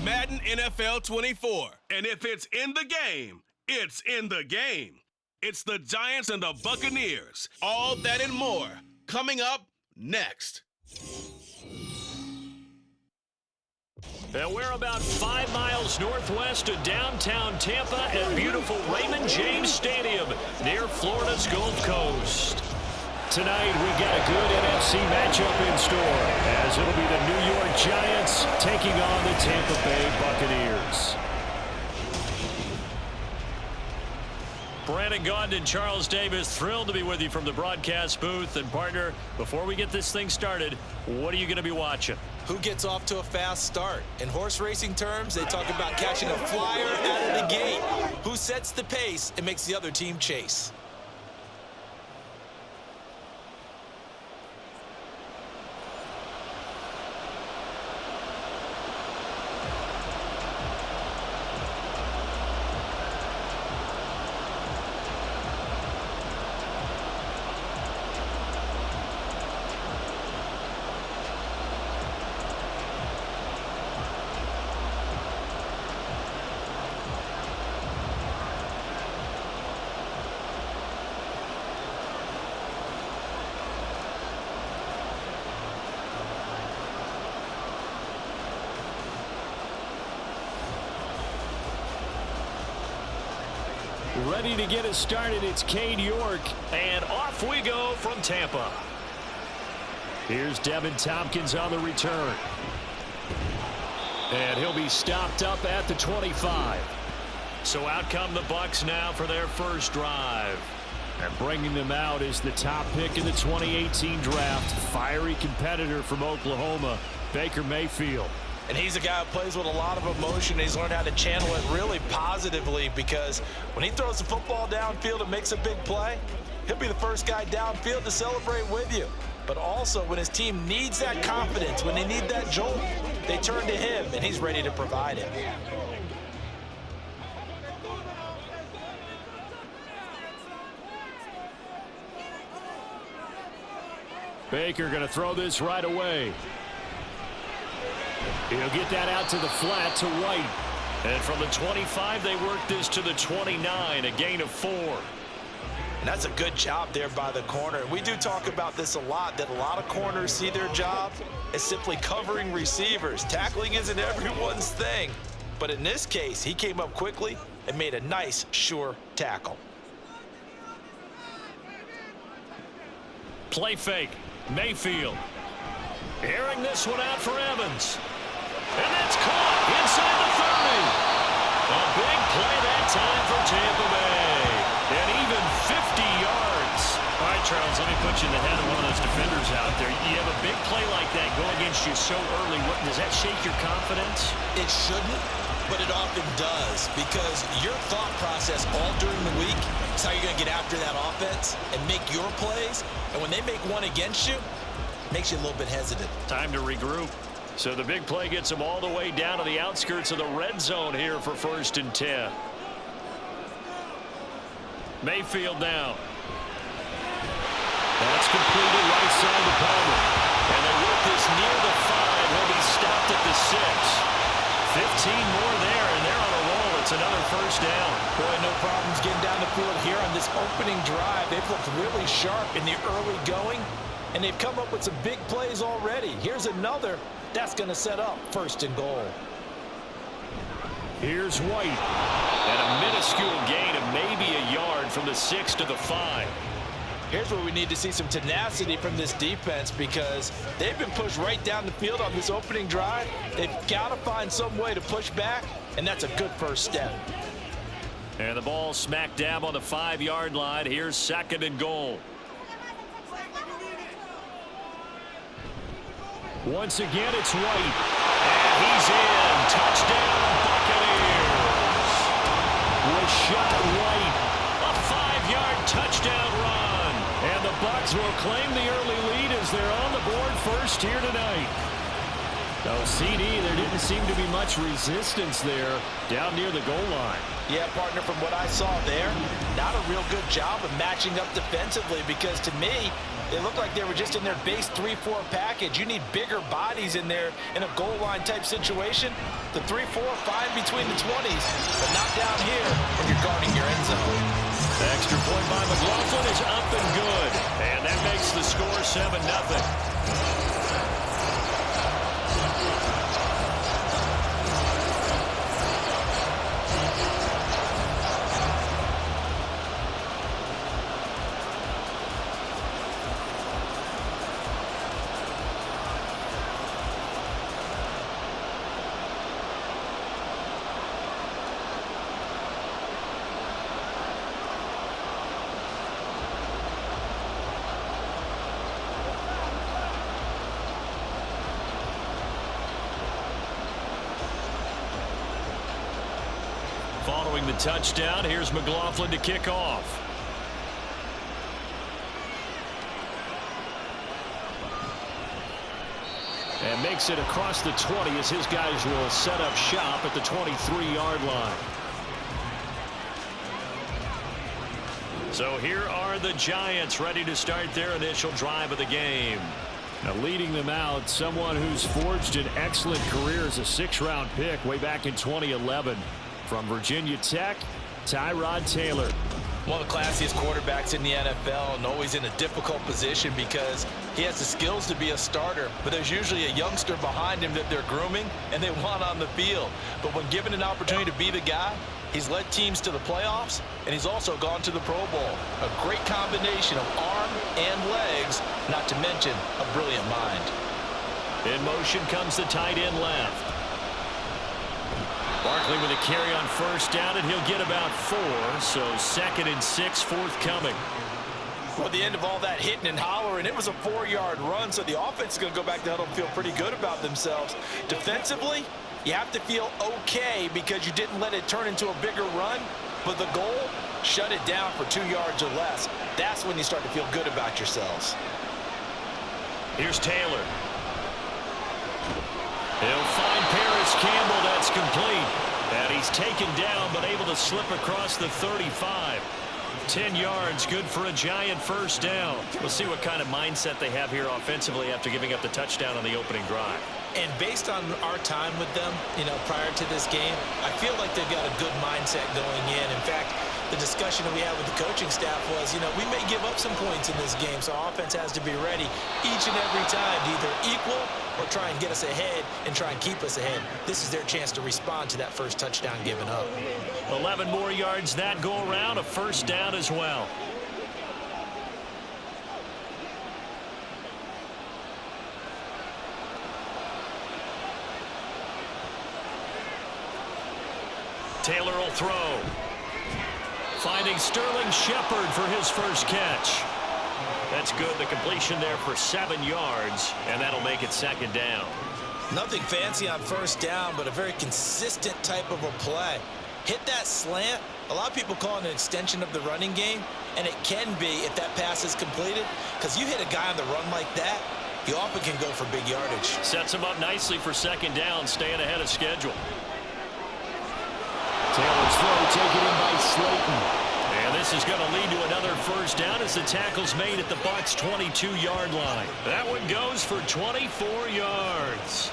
Madden NFL 24. And if it's in the game, it's in the game. It's the Giants and the Buccaneers. All that and more coming up next. And we're about 5 miles northwest of downtown Tampa at beautiful Raymond James Stadium near Florida's Gulf Coast. Tonight, we got a good NFC matchup in store, as it'll be the New York Giants taking on the Tampa Bay Buccaneers. Brandon Gaudin and Charles Davis, thrilled to be with you from the broadcast booth. And partner, before we get this thing started, what are you going to be watching? Who gets off to a fast start? In horse racing terms, they talk about catching a flyer out of the gate. Who sets the pace and makes the other team chase? Ready to get us started, it's Cade York, and off we go from Tampa. Here's Devin Tompkins on the return. And he'll be stopped up at the 25. So out come the Bucs now for their first drive. And bringing them out is the top pick in the 2018 draft, fiery competitor from Oklahoma, Baker Mayfield. And he's a guy who plays with a lot of emotion. He's learned how to channel it really positively, because when he throws the football downfield and makes a big play, he'll be the first guy downfield to celebrate with you. But also, when his team needs that confidence, when they need that jolt, they turn to him, and he's ready to provide it. Baker going to throw this right away. He'll get that out to the flat to White. And from the 25, they work this to the 29, a gain of 4. And that's a good job there by the corner. We do talk about this a lot, that a lot of corners see their job as simply covering receivers. Tackling isn't everyone's thing. But in this case, he came up quickly and made a nice, sure tackle. Play fake. Mayfield. Airing this one out for Evans. And that's caught inside the 30. A big play that time for Tampa Bay. And even 50 yards. All right, Charles, let me put you in the head of one of those defenders out there. You have a big play like that go against you so early. Does that shake your confidence? It shouldn't, but it often does, because your thought process all during the week is how you're going to get after that offense and make your plays. And when they make one against you, it makes you a little bit hesitant. Time to regroup. So the big play gets them all the way down to the outskirts of the red zone here for 1st and 10. Mayfield now. That's completed right side to Palmer. And they work this near the 5. He'll be stopped at the 6. 15 more there, and they're on a roll. It's another first down. Boy, no problems getting down the field here on this opening drive. They've looked really sharp in the early going, and they've come up with some big plays already. Here's another. That's going to set up 1st and goal. Here's White. And a minuscule gain of maybe a yard from the 6 to the 5. Here's where we need to see some tenacity from this defense, because they've been pushed right down the field on this opening drive. They've got to find some way to push back, and that's a good first step. And the ball smack dab on the 5-yard line. Here's 2nd and goal. Once again, it's White. And he's in. Touchdown, Buccaneers. Rashad White. A 5-yard touchdown run. And the Bucs will claim the early lead as they're on the board first here tonight. No, CD, there didn't seem to be much resistance there down near the goal line. Yeah, partner, from what I saw there, not a real good job of matching up defensively because to me, they looked like they were just in their base 3-4 package. You need bigger bodies in there in a goal line type situation. The 3-4, fine between the 20s, but not down here when you're guarding your end zone. The extra point by McLaughlin is up and good. And that makes the score 7-0. Following the touchdown, here's McLaughlin to kick off. And makes it across the 20 as his guys will set up shop at the 23-yard line. So here are the Giants ready to start their initial drive of the game. Now leading them out, someone who's forged an excellent career as a 6th-round pick way back in 2011. From Virginia Tech, Tyrod Taylor. One of the classiest quarterbacks in the NFL and always in a difficult position because he has the skills to be a starter, but there's usually a youngster behind him that they're grooming and they want on the field. But when given an opportunity to be the guy, he's led teams to the playoffs and he's also gone to the Pro Bowl. A great combination of arm and legs, not to mention a brilliant mind. In motion comes the tight end left. Barkley with a carry on first down, and he'll get about 4, so 2nd and 6 forthcoming. Well, at the end of all that hitting and hollering, it was a 4-yard run, so the offense is going to go back to the huddle and feel pretty good about themselves. Defensively, you have to feel okay because you didn't let it turn into a bigger run, but the goal, shut it down for 2 yards or less. That's when you start to feel good about yourselves. Here's Taylor. He'll find Paris Campbell. That's complete. And he's taken down but able to slip across the 35. 10 yards, good for a Giant first down. We'll see what kind of mindset they have here offensively after giving up the touchdown on the opening drive. And based on our time with them, prior to this game, I feel like they've got a good mindset going in. In fact, the discussion that we had with the coaching staff was, we may give up some points in this game, so our offense has to be ready each and every time to either equal or try and get us ahead and try and keep us ahead. This is their chance to respond to that first touchdown given up. 11 more yards that go around, a first down as well. Taylor will throw. Finding Sterling Shepard for his first catch. That's good. The completion there for 7 yards, and that'll make it 2nd down. Nothing fancy on first down, but a very consistent type of a play. Hit that slant. A lot of people call it an extension of the running game, and it can be if that pass is completed, because you hit a guy on the run like that, you often can go for big yardage. Sets him up nicely for 2nd down, staying ahead of schedule. Taylor's throw taken in by Slayton. And this is going to lead to another first down as the tackle's made at the Bucs' 22-yard line. That one goes for 24 yards.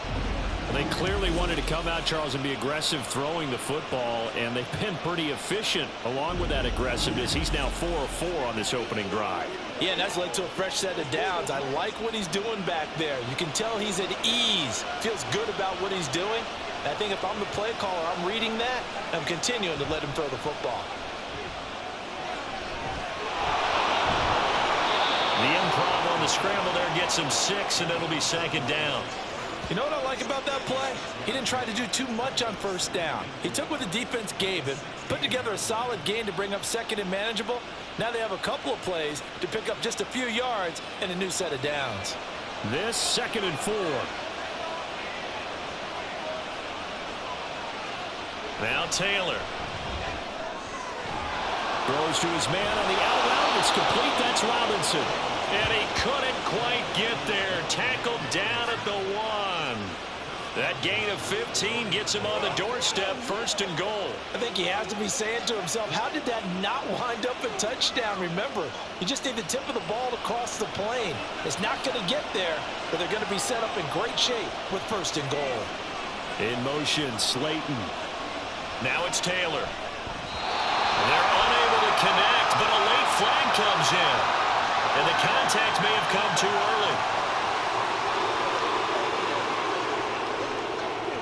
They clearly wanted to come out, Charles, and be aggressive throwing the football, and they've been pretty efficient along with that aggressiveness. He's now 4 of 4 on this opening drive. Yeah, and that's led to a fresh set of downs. I like what he's doing back there. You can tell he's at ease. Feels good about what he's doing. I think if I'm the play caller, I'm reading that, and I'm continuing to let him throw the football. The improv on the scramble there gets him 6, and it'll be 2nd down. You know what I like about that play? He didn't try to do too much on first down. He took what the defense gave him, put together a solid gain to bring up 2nd and manageable. Now they have a couple of plays to pick up just a few yards and a new set of downs. This 2nd and 4. Now Taylor. Throws to his man on the out route. It's complete. That's Robinson. And he couldn't quite get there. Tackled down at the 1. That gain of 15 gets him on the doorstep, 1st and goal. I think he has to be saying to himself, how did that not wind up a touchdown? Remember, you just need the tip of the ball to cross the plane. It's not going to get there, but they're going to be set up in great shape with 1st and goal. In motion, Slayton. Now it's Taylor. They're unable to connect, but a late flag comes in. And the contact may have come too early.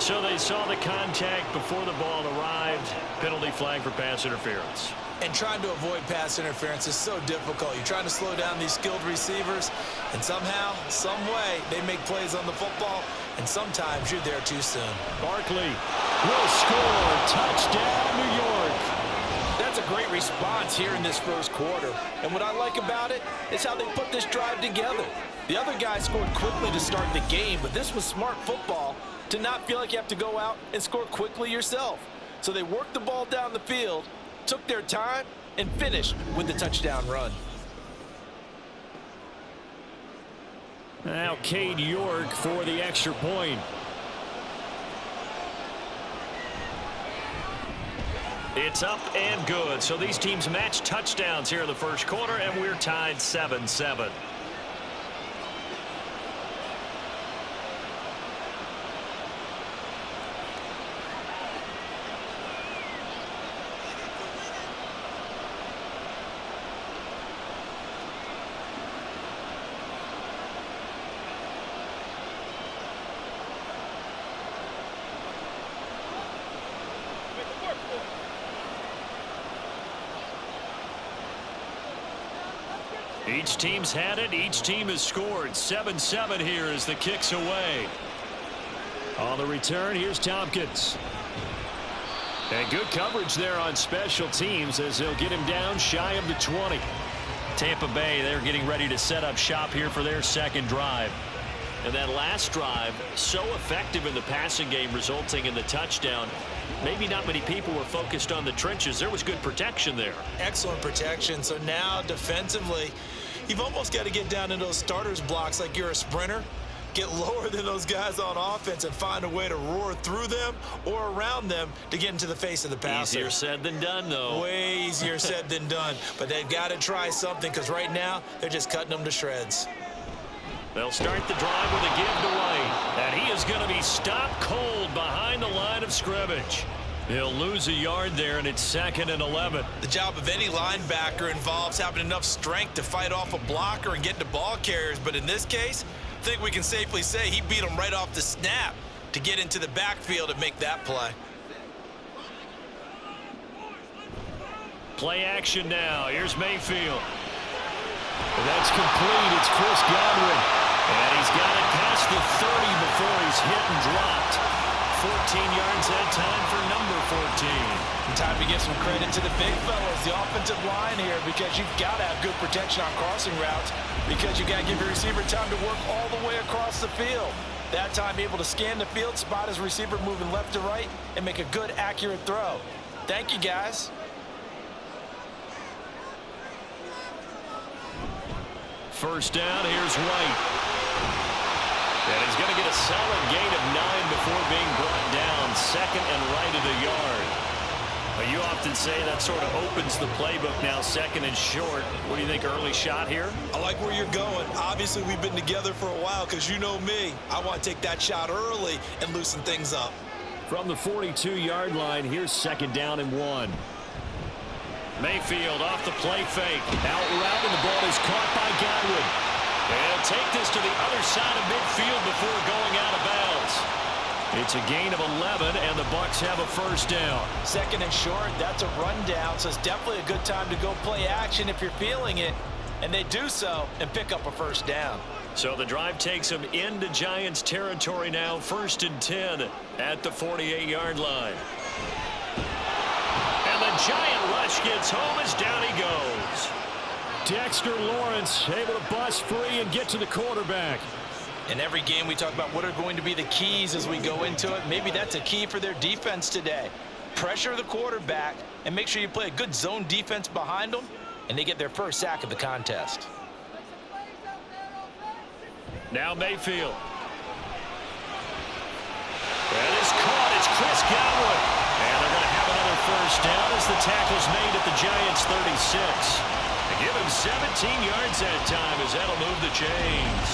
So they saw the contact before the ball arrived. Penalty flag for pass interference. And trying to avoid pass interference is so difficult. You're trying to slow down these skilled receivers, and somehow, some way, they make plays on the football, and sometimes you're there too soon. Barkley will score. Touchdown, New York. That's a great response here in this 1st quarter. And what I like about it is how they put this drive together. The other guy scored quickly to start the game, but this was smart football to not feel like you have to go out and score quickly yourself. So they worked the ball down the field, took their time, and finished with the touchdown run. Now Cade York for the extra point. It's up and good. So these teams match touchdowns here in the 1st quarter, and we're tied 7-7. Each team's had it. Each team has scored. 7-7 here as the kick's away. On the return, here's Tompkins. And good coverage there on special teams as they'll get him down shy of the 20. Tampa Bay, they're getting ready to set up shop here for their 2nd drive. And that last drive, so effective in the passing game, resulting in the touchdown. Maybe not many people were focused on the trenches. There was good protection there. Excellent protection. So now defensively, you've almost got to get down in those starters blocks like you're a sprinter. Get lower than those guys on offense and find a way to roar through them or around them to get into the face of the passer. Easier said than done, though. Way easier said than done. But they've got to try something because right now they're just cutting them to shreds. They'll start the drive with a give to White. And he is going to be stopped cold behind the line of scrimmage. He'll lose a yard there, and it's 2nd and 11. The job of any linebacker involves having enough strength to fight off a blocker and get to ball carriers. But in this case, I think we can safely say he beat him right off the snap to get into the backfield and make that play. Play action now. Here's Mayfield. And that's complete. It's Chris Godwin. And he's got it past the 30 before he's hit and dropped. 14 yards that time for number 14. And time to give some credit to the big fellas, the offensive line here, because you've got to have good protection on crossing routes because you got to give your receiver time to work all the way across the field. That time able to scan the field, spot his receiver moving left to right, and make a good, accurate throw. Thank you, guys. First down, here's White. And he's going to get a solid gain of 9 before being brought down. 2nd and right of the yard. You often say that sort of opens the playbook now, 2nd and short. What do you think, early shot here? I like where you're going. Obviously, we've been together for a while because you know me. I want to take that shot early and loosen things up. From the 42-yard line, here's 2nd down and 1. Mayfield off the play fake. Out route, and the ball is caught by Godwin. And he'll take this to the other side of midfield before going out of bounds. It's a gain of 11, and the Bucs have a first down. 2nd and short, that's a rundown, so it's definitely a good time to go play action if you're feeling it. And they do so and pick up a first down. So the drive takes them into Giants territory now, 1st and 10 at the 48-yard line. And the Giant rush gets home as down he goes. Dexter Lawrence able to bust free and get to the quarterback. In every game we talk about what are going to be the keys as we go into it. Maybe that's a key for their defense today. Pressure the quarterback and make sure you play a good zone defense behind them, and they get their first sack of the contest. Now Mayfield. the tackle's made at the Giants' 36. They give him 17 yards that time as that'll move the chains.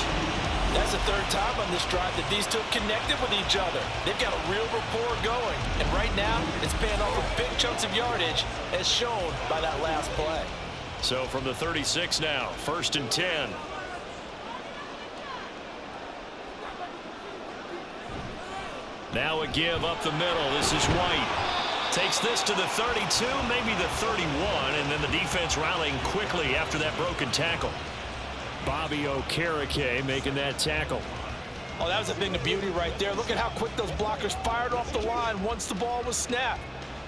That's the third time on this drive that these two have connected with each other. They've got a real rapport going. And right now, it's paying off with big chunks of yardage as shown by that last play. So from the 36 now, 1st and 10. Now a give up the middle. This is White. Takes this to the 32, maybe the 31, and then the defense rallying quickly after that broken tackle. Bobby Okereke making that tackle. Oh, that was a thing of beauty right there. Look at how quick those blockers fired off the line once the ball was snapped.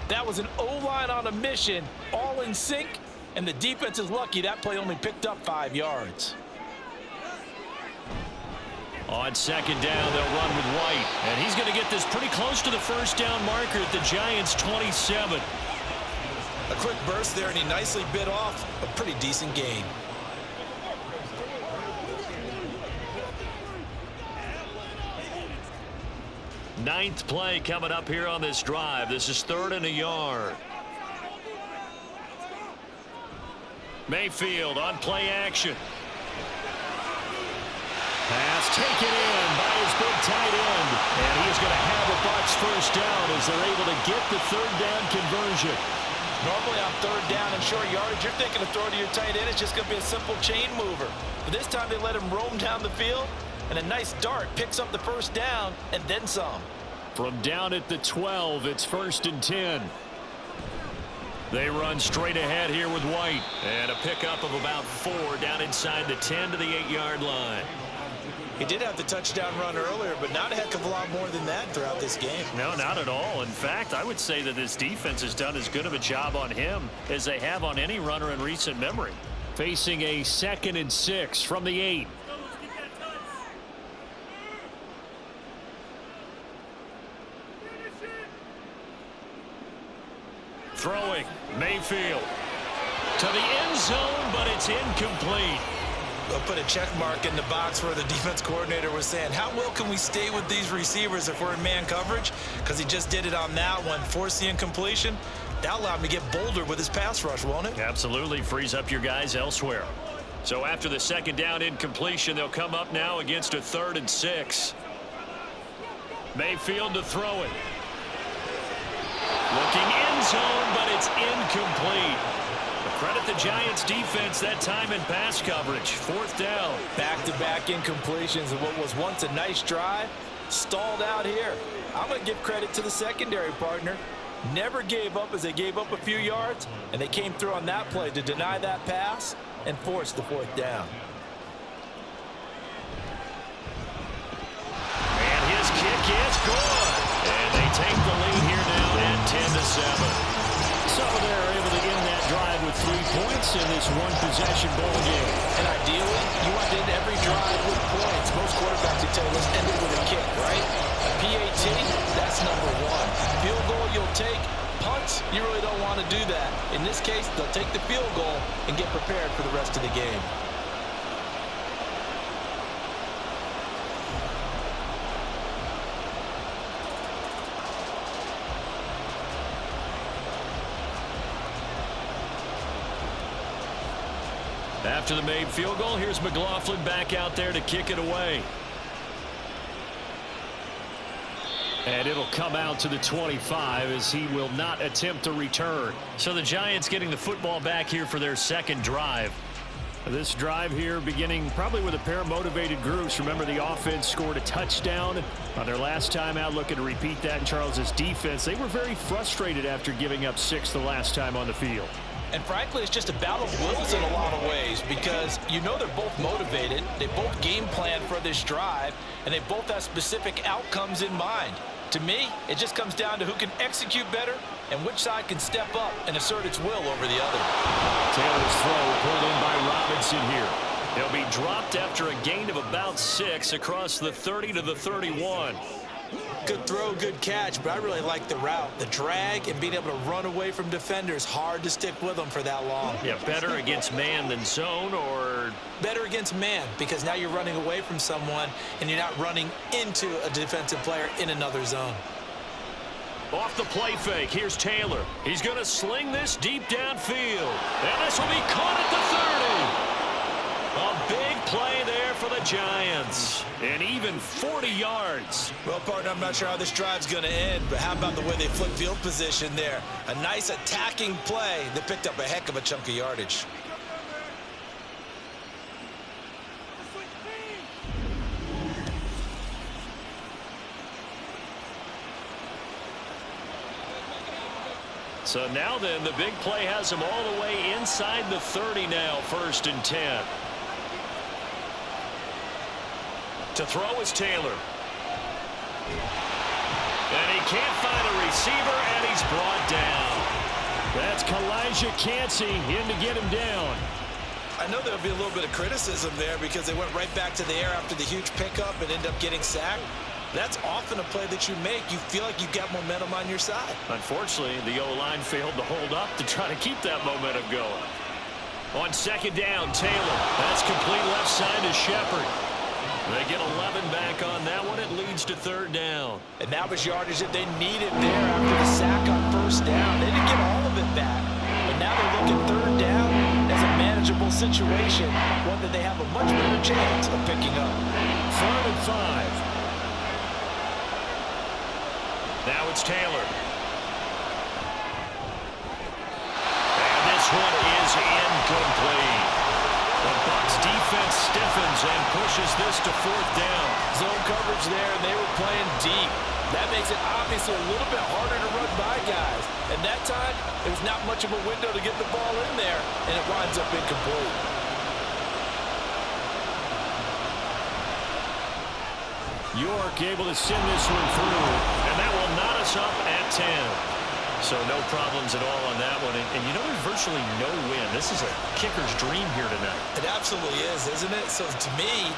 That was an O-line on a mission, all in sync, and the defense is lucky that play only picked up 5 yards. On 2nd down, they'll run with White, and he's going to get this pretty close to the 1st down marker at the Giants' 27. A quick burst there, and he nicely bit off a pretty decent gain. Ninth play coming up here on this drive. This is 3rd and a yard. Mayfield on play action. Pass taken in by his big tight end. And he is going to have a Bucs 1st down as they're able to get the 3rd down conversion. Normally on 3rd down and short yardage, you're thinking of throwing to your tight end. It's just going to be a simple chain mover. But this time they let him roam down the field. And a nice dart picks up the 1st down and then some. From down at the 12, it's 1st and 10. They run straight ahead here with White. And a pickup of about 4 down inside the 10 to the 8-yard line. He did have the touchdown run earlier, but not a heck of a lot more than that throughout this game. No, not at all. In fact, I would say that this defense has done as good of a job on him as they have on any runner in recent memory. Facing a 2nd and 6 from the 8. Throwing, Mayfield to the end zone, but it's incomplete. They'll put a check mark in the box where the defense coordinator was saying, how well can we stay with these receivers if we're in man coverage? Because he just did it on that one, forced the incompletion. That allowed him to get bolder with his pass rush, won't it? Absolutely, frees up your guys elsewhere. So after the 2nd down incompletion, they'll come up now against a 3rd and 6. Mayfield to throw it. Looking end zone, but it's incomplete. Credit the Giants defense that time in pass coverage. 4th down. Back-to-back incompletions of what was once a nice drive. Stalled out here. I'm going to give credit to the secondary partner. Never gave up as they gave up a few yards, and they came through on that play to deny that pass and force the 4th down. And his kick is good. And they take the lead here now at 10-7. So they're able to end that drive with 3 points in this one-possession ball game. And ideally, you want to end every drive with points. Most quarterbacks would tell you, let's end it with a kick, right? A PAT, that's number 1. Field goal you'll take. Punts, you really don't want to do that. In this case, they'll take the field goal and get prepared for the rest of the game. After the made field goal, here's McLaughlin back out there to kick it away. And it'll come out to the 25 as he will not attempt to return. So the Giants getting the football back here for their 2nd drive. This drive here beginning probably with a pair of motivated groups. Remember, the offense scored a touchdown on their last time out. Looking to repeat that in Charles's defense. They were very frustrated after giving up 6 the last time on the field. And frankly, it's just a battle of wills in a lot of ways because you know they're both motivated. They both game plan for this drive, and they both have specific outcomes in mind. To me, it just comes down to who can execute better and which side can step up and assert its will over the other. Taylor's throw pulled in by Robinson here. They'll be dropped after a gain of about 6 across the 30 to the 31. Good throw, good catch, but I really like the route. The drag and being able to run away from defenders, hard to stick with them for that long. Yeah, better against man than zone, or? Better against man, because now you're running away from someone and you're not running into a defensive player in another zone. Off the play fake, here's Taylor. He's going to sling this deep downfield. And this will be caught at the 30. A big play there for the Giants. And even 40 yards. Well, partner, I'm not sure how this drive's going to end, but how about the way they flip field position there? A nice attacking play that picked up a heck of a chunk of yardage. So now then, the big play has him all the way inside the 30 now, 1st and 10. To throw is Taylor. And he can't find a receiver, and he's brought down. That's Kalijah Cansey in to get him down. I know there'll be a little bit of criticism there because they went right back to the air after the huge pickup and ended up getting sacked. That's often a play that you make. You feel like you've got momentum on your side. Unfortunately, the O-line failed to hold up to try to keep that momentum going. On 2nd down, Taylor. That's complete left side to Shepard. They get 11 back on that one. It leads to 3rd down. And that was yardage that they needed there after the sack on 1st down. They didn't get all of it back. But now they look at 3rd down as a manageable situation, one that they have a much better chance of picking up. 3rd and 5. Now it's Taylor. And this one is incomplete. The Bucs defense stiffens and pushes this to 4th down. Zone coverage there, and they were playing deep. That makes it obviously a little bit harder to run by guys. And that time, there was not much of a window to get the ball in there, and it winds up incomplete. York able to send this one through, and that will knot us up at 10. So no problems at all on that one. And you know, there's virtually no wind. This is a kicker's dream here tonight. It absolutely is, isn't it? So to me,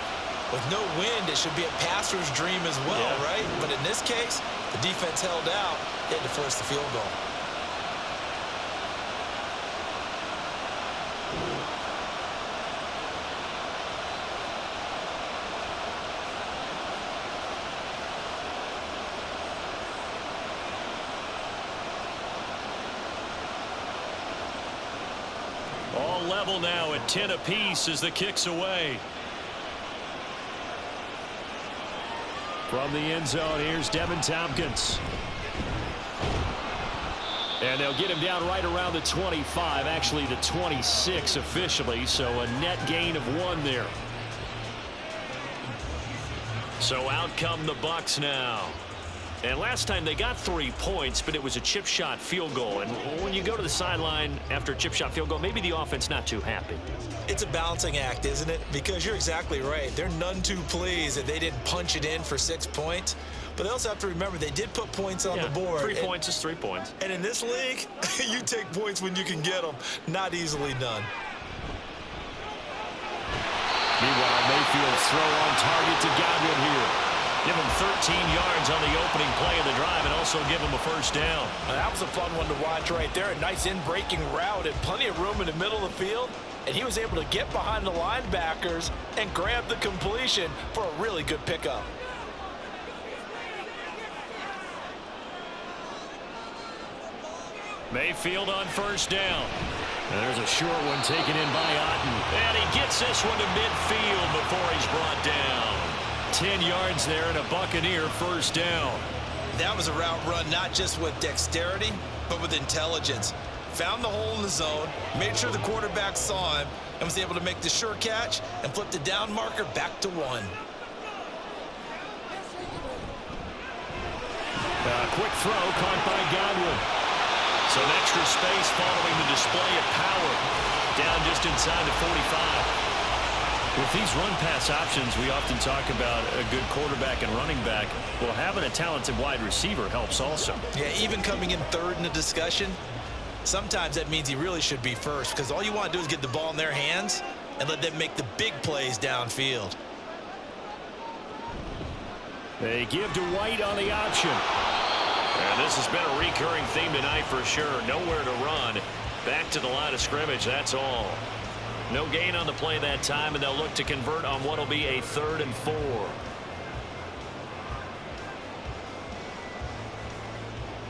with no wind, it should be a passer's dream as well, right? But in this case, the defense held out. They had to force the field goal. All level now at 10 apiece as the kick's away. From the end zone, here's Devin Tompkins. And they'll get him down right around the 25, actually the 26 officially, so a net gain of 1 there. So out come the Bucs now. And last time they got 3 points, but it was a chip shot field goal. And when you go to the sideline after a chip shot field goal, maybe the offense not too happy. It's a balancing act, isn't it? Because you're exactly right. They're none too pleased that they didn't punch it in for 6 points. But they also have to remember they did put points on the board. 3 points is 3 points. And in this league, you take points when you can get them. Not easily done. Meanwhile, Mayfield's throw on target to Godwin here. Give him 13 yards on the opening play of the drive and also give him a 1st down. That was a fun one to watch right there. A nice in-breaking route and plenty of room in the middle of the field. And he was able to get behind the linebackers and grab the completion for a really good pickup. Mayfield on 1st down. And there's a short one taken in by Otten. And he gets this one to midfield before he's brought down. 10 yards there and a Buccaneer 1st down. That was a route run not just with dexterity, but with intelligence. Found the hole in the zone, made sure the quarterback saw him, and was able to make the sure catch and flip the down marker back to 1. Quick throw caught by Godwin. Some extra space following the display of power. Down just inside the 45. With these run-pass options, we often talk about a good quarterback and running back. Well, having a talented wide receiver helps also. Yeah, even coming in 3rd in the discussion, sometimes that means he really should be 1st because all you want to do is get the ball in their hands and let them make the big plays downfield. They give to White on the option. And this has been a recurring theme tonight for sure. Nowhere to run. Back to the line of scrimmage, that's all. No gain on the play that time, and they'll look to convert on what will be a 3rd and 4.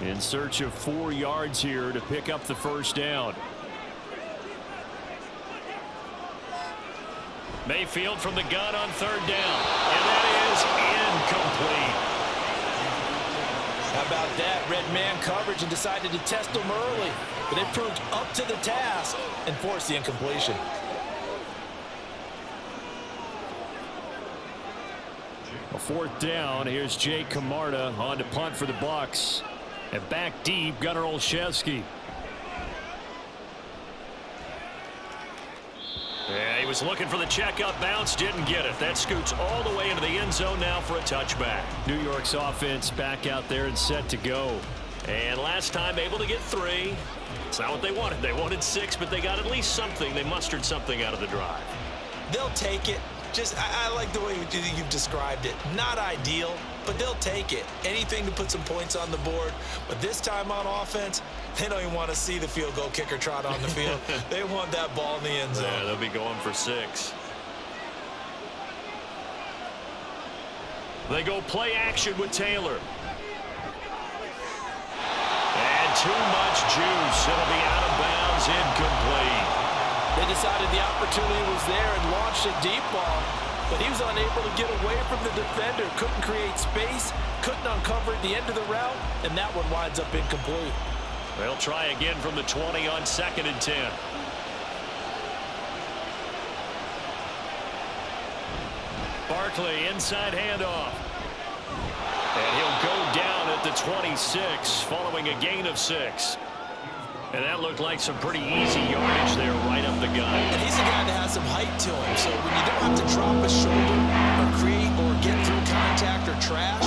In search of 4 yards here to pick up the first down. Mayfield from the gun on 3rd down. And that is incomplete. How about that? Red man coverage and decided to test them early. But it proved up to the task and forced the incompletion. A 4th down. Here's Jay Camarda on to punt for the Bucs. And back deep, Gunnar Olszewski. Yeah, he was looking for the checkup bounce, didn't get it. That scoots all the way into the end zone now for a touchback. New York's offense back out there and set to go. And last time able to get 3. It's not what they wanted. They wanted 6, but they got at least something. They mustered something out of the drive. They'll take it. I like the way you've described it. Not ideal, but they'll take it. Anything to put some points on the board. But this time on offense, they don't even want to see the field goal kicker trot on the field. They want that ball in the end zone. Yeah, they'll be going for 6. They go play action with Taylor. And too much juice. It'll be out of bounds, incomplete. They decided the opportunity was there and launched a deep ball, but he was unable to get away from the defender. Couldn't create space, couldn't uncover at the end of the route, and that one winds up incomplete. They'll try again from the 20 on 2nd and 10. Barkley, inside handoff. And he'll go down at the 26, following a gain of 6. And that looked like some pretty easy yardage there right up the gut. And he's a guy that has some height to him, so when you don't have to drop a shoulder or create or get through contact or trash,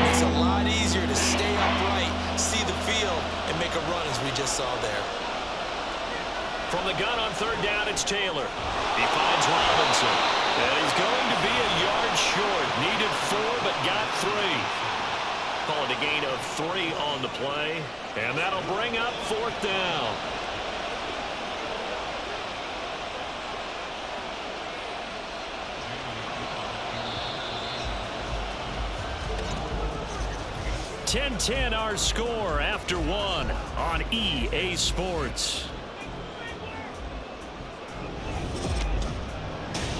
it's a lot easier to stay upright, see the field, and make a run as we just saw there. From the gun on 3rd down, it's Taylor. He finds Robinson. And he's going to be a yard short. Needed 4, but got 3. Call it a gain of 3 on the play. And that'll bring up 4th down. (10-10) our score after 1 on EA Sports.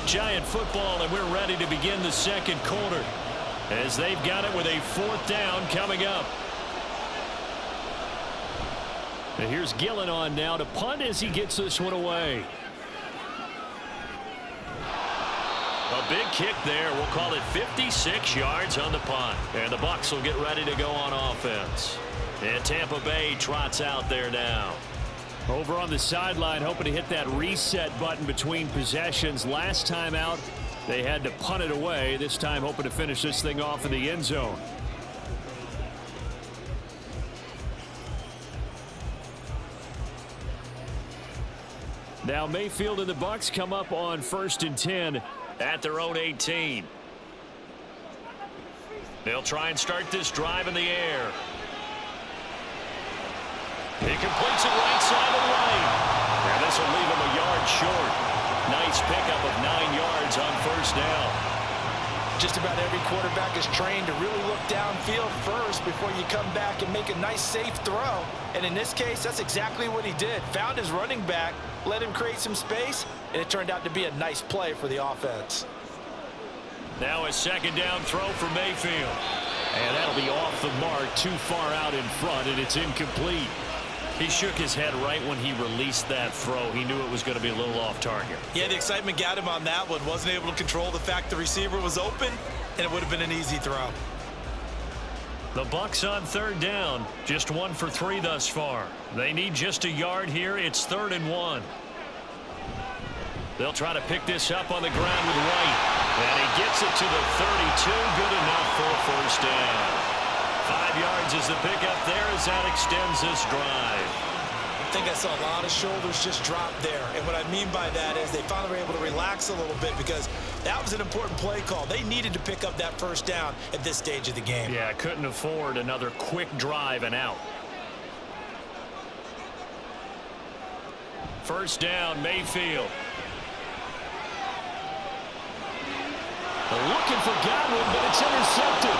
Giant football, and we're ready to begin the 2nd quarter as they've got it with a 4th down coming up. And here's Gillen on now to punt as he gets this one away. A big kick there. We'll call it 56 yards on the punt. And the Bucs will get ready to go on offense. And Tampa Bay trots out there now. Over on the sideline, hoping to hit that reset button between possessions. Last time out, they had to punt it away. This time, hoping to finish this thing off in the end zone. Now Mayfield and the Bucs come up on 1st and 10 at their own 18. They'll try and start this drive in the air. He completes it right side of the lane. And this will leave him a yard short. Nice pickup of 9 yards on 1st down. Just about every quarterback is trained to really look downfield first before you come back and make a nice safe throw. And in this case, that's exactly what he did. Found his running back, let him create some space, and it turned out to be a nice play for the offense. Now a 2nd down throw for Mayfield. And that'll be off the mark, too far out in front, and it's incomplete. He shook his head right when he released that throw. He knew it was going to be a little off target. Yeah, the excitement got him on that one. Wasn't able to control the fact the receiver was open, and it would have been an easy throw. The Bucs on 3rd down. Just 1 for 3 thus far. They need just a yard here. It's 3rd and 1. They'll try to pick this up on the ground with White. And he gets it to the 32. Good enough for a 1st down. 5 yards is the pickup there as that extends this drive. I think I saw a lot of shoulders just drop there. And what I mean by that is they finally were able to relax a little bit because that was an important play call. They needed to pick up that 1st down at this stage of the game. Yeah, couldn't afford another quick drive and out. 1st down, Mayfield. Looking for Godwin, but it's intercepted.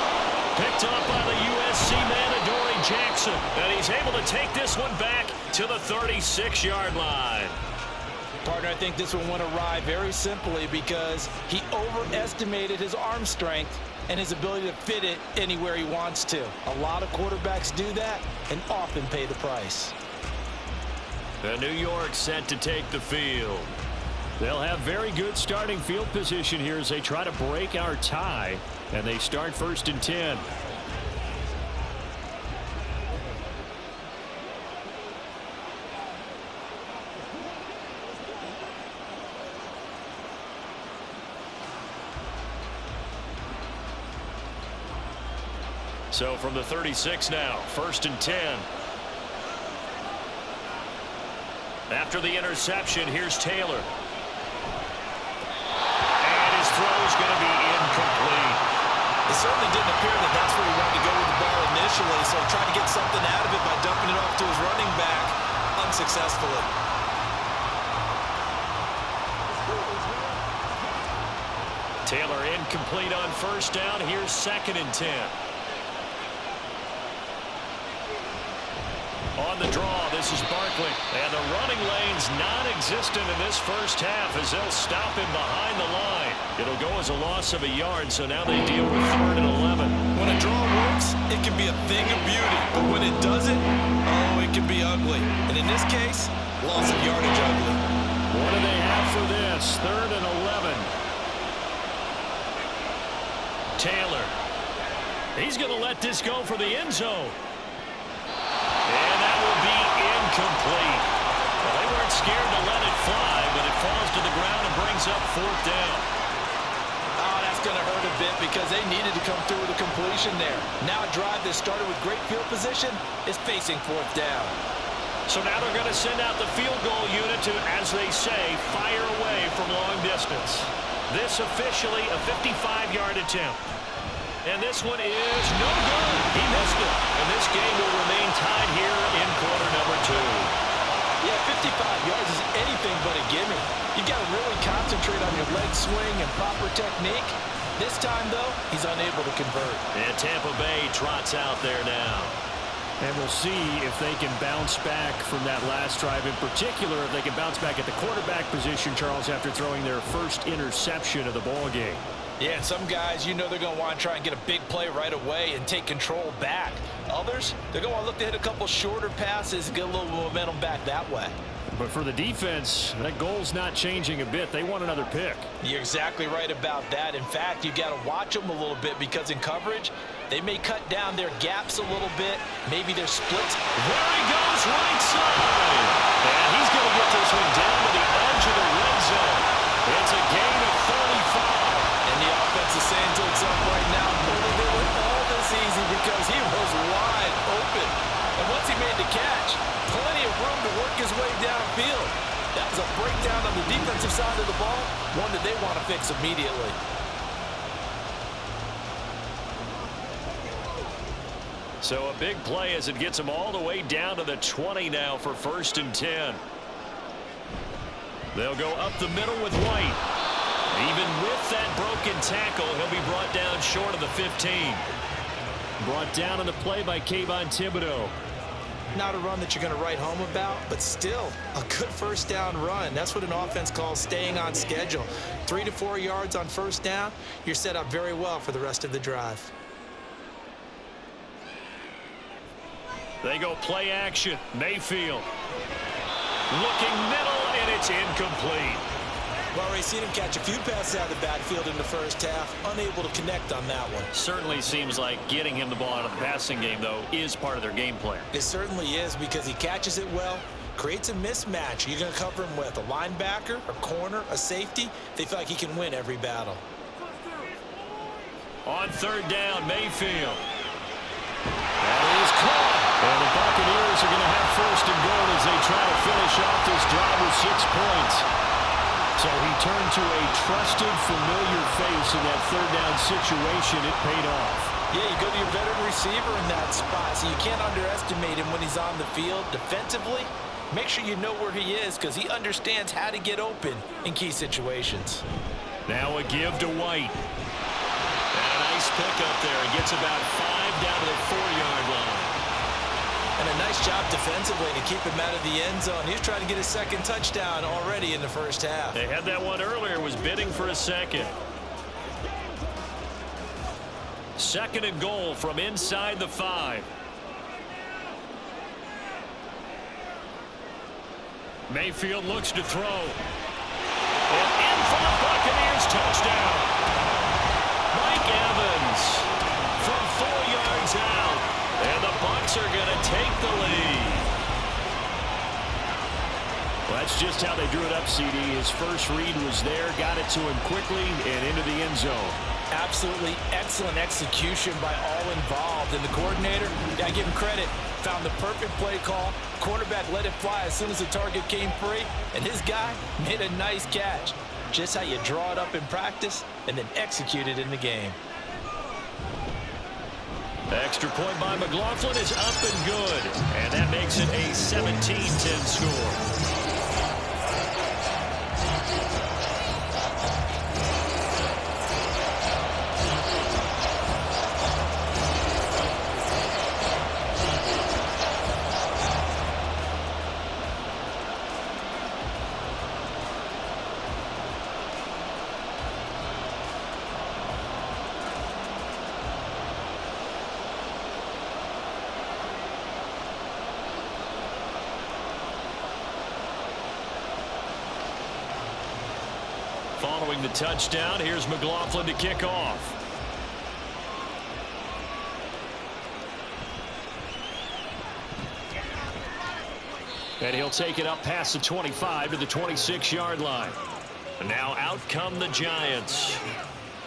Picked off by the USC man, Adoree Jackson, and he's able to take this one back to the 36-yard line. Partner, I think this one went awry very simply because he overestimated his arm strength and his ability to fit it anywhere he wants to. A lot of quarterbacks do that and often pay the price. The New York set to take the field. They'll have very good starting field position here as they try to break our tie, and they start 1st and 10. So from the 36 now, 1st and 10. After the interception, here's Taylor. And his throw is going to be incomplete. It certainly didn't appear that that's where he wanted to go with the ball initially, so he tried to get something out of it by dumping it off to his running back unsuccessfully. Taylor incomplete on 1st down. Here's 2nd and 10. On the draw, this is Barkley. And the running lane's non-existent in this first half as they'll stop him behind the line. It'll go as a loss of a yard, so now they deal with 3rd and 11. When a draw works, it can be a thing of beauty. But when it doesn't, oh, it can be ugly. And in this case, loss of yardage ugly. What do they have for this? 3rd and 11. Taylor. He's going to let this go for the end zone. And that will be incomplete. Well, they weren't scared to let it fly, but it falls to the ground and brings up 4th down. Oh, that's going to hurt a bit because they needed to come through with a completion there. Now a drive that started with great field position is facing 4th down. So now they're going to send out the field goal unit to, as they say, fire away from long distance. This officially a 55-yard attempt. And this one is no good. He missed it. And this game will remain tied here in quarter number 2. Yeah, 55 yards is anything but a gimme. You got to really concentrate on your leg swing and proper technique. This time, though, he's unable to convert. And Tampa Bay trots out there now. And we'll see if they can bounce back from that last drive. In particular, if they can bounce back at the quarterback position, Charles, after throwing their first interception of the ball game. Yeah, and some guys, you know they're going to want to try and get a big play right away and take control back. Others, they're going to want to look to hit a couple shorter passes and get a little momentum back that way. But for the defense, that goal's not changing a bit. They want another pick. You're exactly right about that. In fact, you got to watch them a little bit because in coverage, they may cut down their gaps a little bit, maybe their splits. There he goes, right side. And he's going to get this one down to the edge of the red zone. It's a gain of 35. And the offense is saying to itself right now, only they were all this easy because he was wide open. And once he made the catch, plenty of room to work his way downfield. That was a breakdown on the defensive side of the ball, one that they want to fix immediately. So a big play as it gets him all the way down to the 20 now for 1st and 10. They'll go up the middle with White. Even with that broken tackle, he'll be brought down short of the 15. Brought down on the play by Kayvon Thibodeau. Not a run that you're going to write home about, but still a good 1st down run. That's what an offense calls staying on schedule. 3 to 4 yards on 1st down, you're set up very well for the rest of the drive. They go play action. Mayfield. Looking middle, and it's incomplete. Well, we've seen him catch a few passes out of the backfield in the first half, unable to connect on that one. Certainly seems like getting him the ball out of the passing game, though, is part of their game plan. It certainly is because he catches it well, creates a mismatch. You're going to cover him with a linebacker, a corner, a safety. They feel like he can win every battle. On 3rd down, Mayfield. That is caught. And the Buccaneers are going to have 1st and goal as they try to finish off this drive with 6 points. So he turned to a trusted, familiar face in that 3rd down situation. It paid off. Yeah, you go to your veteran receiver in that spot, so you can't underestimate him when he's on the field defensively. Make sure you know where he is because he understands how to get open in key situations. Now a give to White. And a nice pick up there. He gets about 5 down to the 4-yard line. And a nice job defensively to keep him out of the end zone. He was trying to get his second touchdown already in the first half. They had that one earlier, was bidding for a second. Second and goal from inside the 5. Mayfield looks to throw. And in for the Buccaneers, touchdown. Mike Evans from 4 yards out. And the Bucs are going to take the lead. Well, that's just how they drew it up, CD. His first read was there, got it to him quickly, and into the end zone. Absolutely excellent execution by all involved. And the coordinator, got to give him credit, found the perfect play call. Quarterback let it fly as soon as the target came free, and his guy made a nice catch. Just how you draw it up in practice and then execute it in the game. The extra point by McLaughlin is up and good, and that makes it a 17-10 score. Following the touchdown, here's McLaughlin to kick off. And he'll take it up past the 25 to the 26-yard line. And now out come the Giants.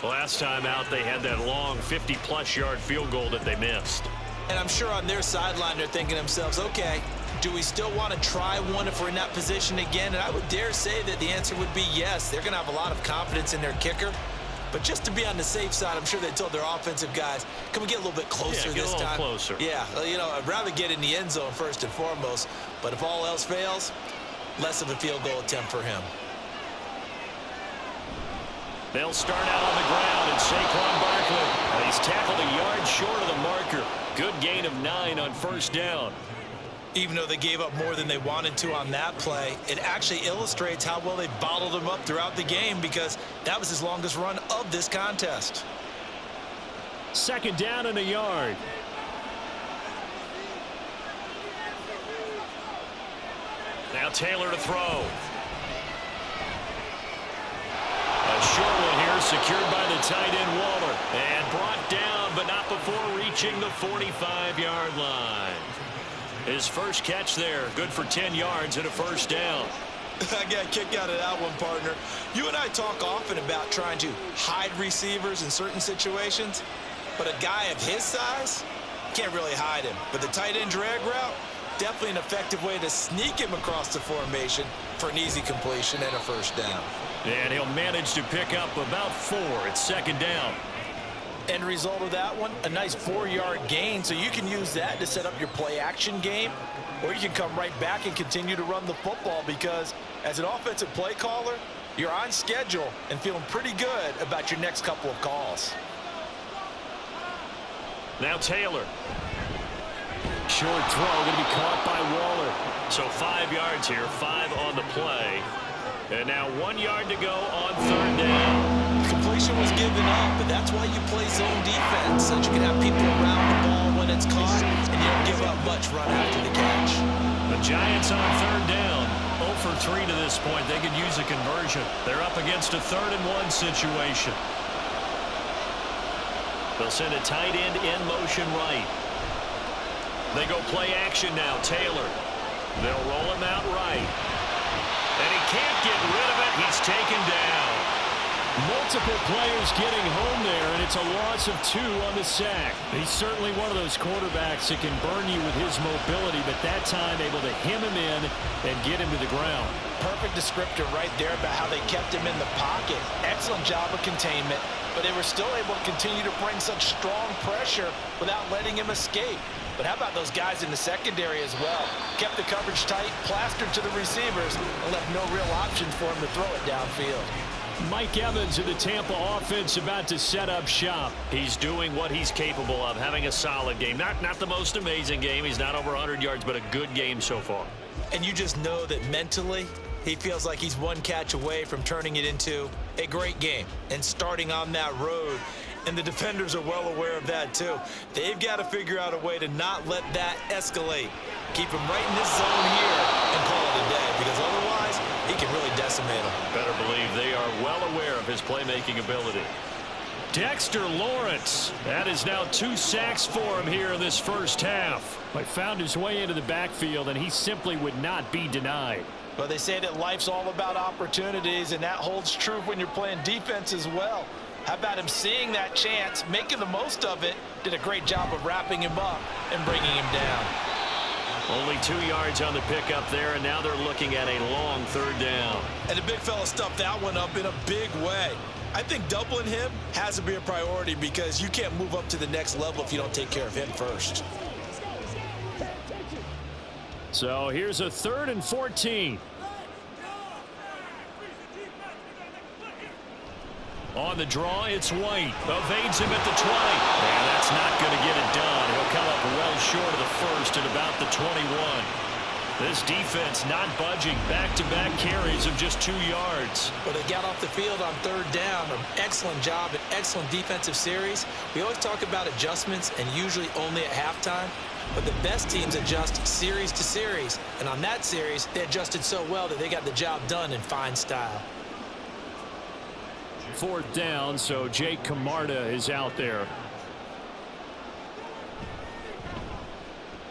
Last time out, they had that long 50-plus yard field goal that they missed. And I'm sure on their sideline, they're thinking to themselves, okay, do we still want to try one if we're in that position again? And I would dare say that the answer would be yes. They're going to have a lot of confidence in their kicker. But just to be on the safe side, I'm sure they told their offensive guys, can we get a little bit closer this time? Get a little closer. Yeah, you know, I'd rather get in the end zone first and foremost. But if all else fails, less of a field goal attempt for him. They'll start out on the ground, and Saquon Barkley, he's tackled a yard short of the marker. Good gain of 9 on first down. Even though they gave up more than they wanted to on that play, it actually illustrates how well they bottled him up throughout the game, because that was his longest run of this contest. Second down and a yard. Now Taylor to throw. A short one here, secured by the tight end Waller. And brought down, but not before reaching the 45-yard line. His first catch there, good for 10 yards and a first down. I got a kick out of that one, partner. You and I talk often about trying to hide receivers in certain situations, but a guy of his size can't really hide him. But the tight end drag route, definitely an effective way to sneak him across the formation for an easy completion and a first down. And he'll manage to pick up about 4 at second down. End result of that one, a nice 4-yard gain, so you can use that to set up your play-action game, or you can come right back and continue to run the football, because as an offensive play caller, you're on schedule and feeling pretty good about your next couple of calls. Now Taylor. Short throw, going to be caught by Waller. So 5 yards here, 5 on the play. And now 1 yard to go on third down. Completion was given up, but that's why you play zone defense, so that you can have people around the ball when it's caught, and you don't give up much run after the catch. The Giants on third down. 0 for 3 to this point. They could use a conversion. They're up against a 3rd-and-1 situation. They'll send a tight end in motion right. They go play action now. Taylor. They'll roll him out right. And he can't get rid of it. He's taken down. Multiple players getting home there, and it's a loss of 2 on the sack. He's certainly one of those quarterbacks that can burn you with his mobility, but that time able to hem him in and get him to the ground. Perfect descriptor right there about how they kept him in the pocket. Excellent job of containment, but they were still able to continue to bring such strong pressure without letting him escape. But how about those guys in the secondary as well? Kept the coverage tight, plastered to the receivers, and left no real option for him to throw it downfield. Mike Evans of the Tampa offense about to set up shop. He's doing what he's capable of, having a solid game. Not the most amazing game. He's not over 100 yards, but a good game so far. And you just know that mentally, he feels like he's one catch away from turning it into a great game and starting on that road. And the defenders are well aware of that, too. They've got to figure out a way to not let that escalate. Keep him right in this zone here and call it a day, because otherwise, he can really decimate them. Better believe they are well aware of his playmaking ability. Dexter Lawrence. That is now 2 sacks for him here in this first half. He found his way into the backfield, and he simply would not be denied. But they say that life's all about opportunities, and that holds true when you're playing defense as well. How about him seeing that chance, making the most of it, did a great job of wrapping him up and bringing him down. Only 2 yards on the pickup there, and now they're looking at a long 3rd down. And the big fella stuffed that one up in a big way. I think doubling him has to be a priority, because you can't move up to the next level if you don't take care of him first. So here's a 3rd and 14. On the draw, it's White. Evades him at the 20. And that's not going to get it done. He'll come up well short of the first at about the 21. This defense not budging. Back-to-back carries of just 2 yards. Well, they got off the field on 3rd down. An excellent job, an excellent defensive series. We always talk about adjustments, and usually only at halftime. But the best teams adjust series to series. And on that series, they adjusted so well that they got the job done in fine style. 4th down, so Jake Camarda is out there.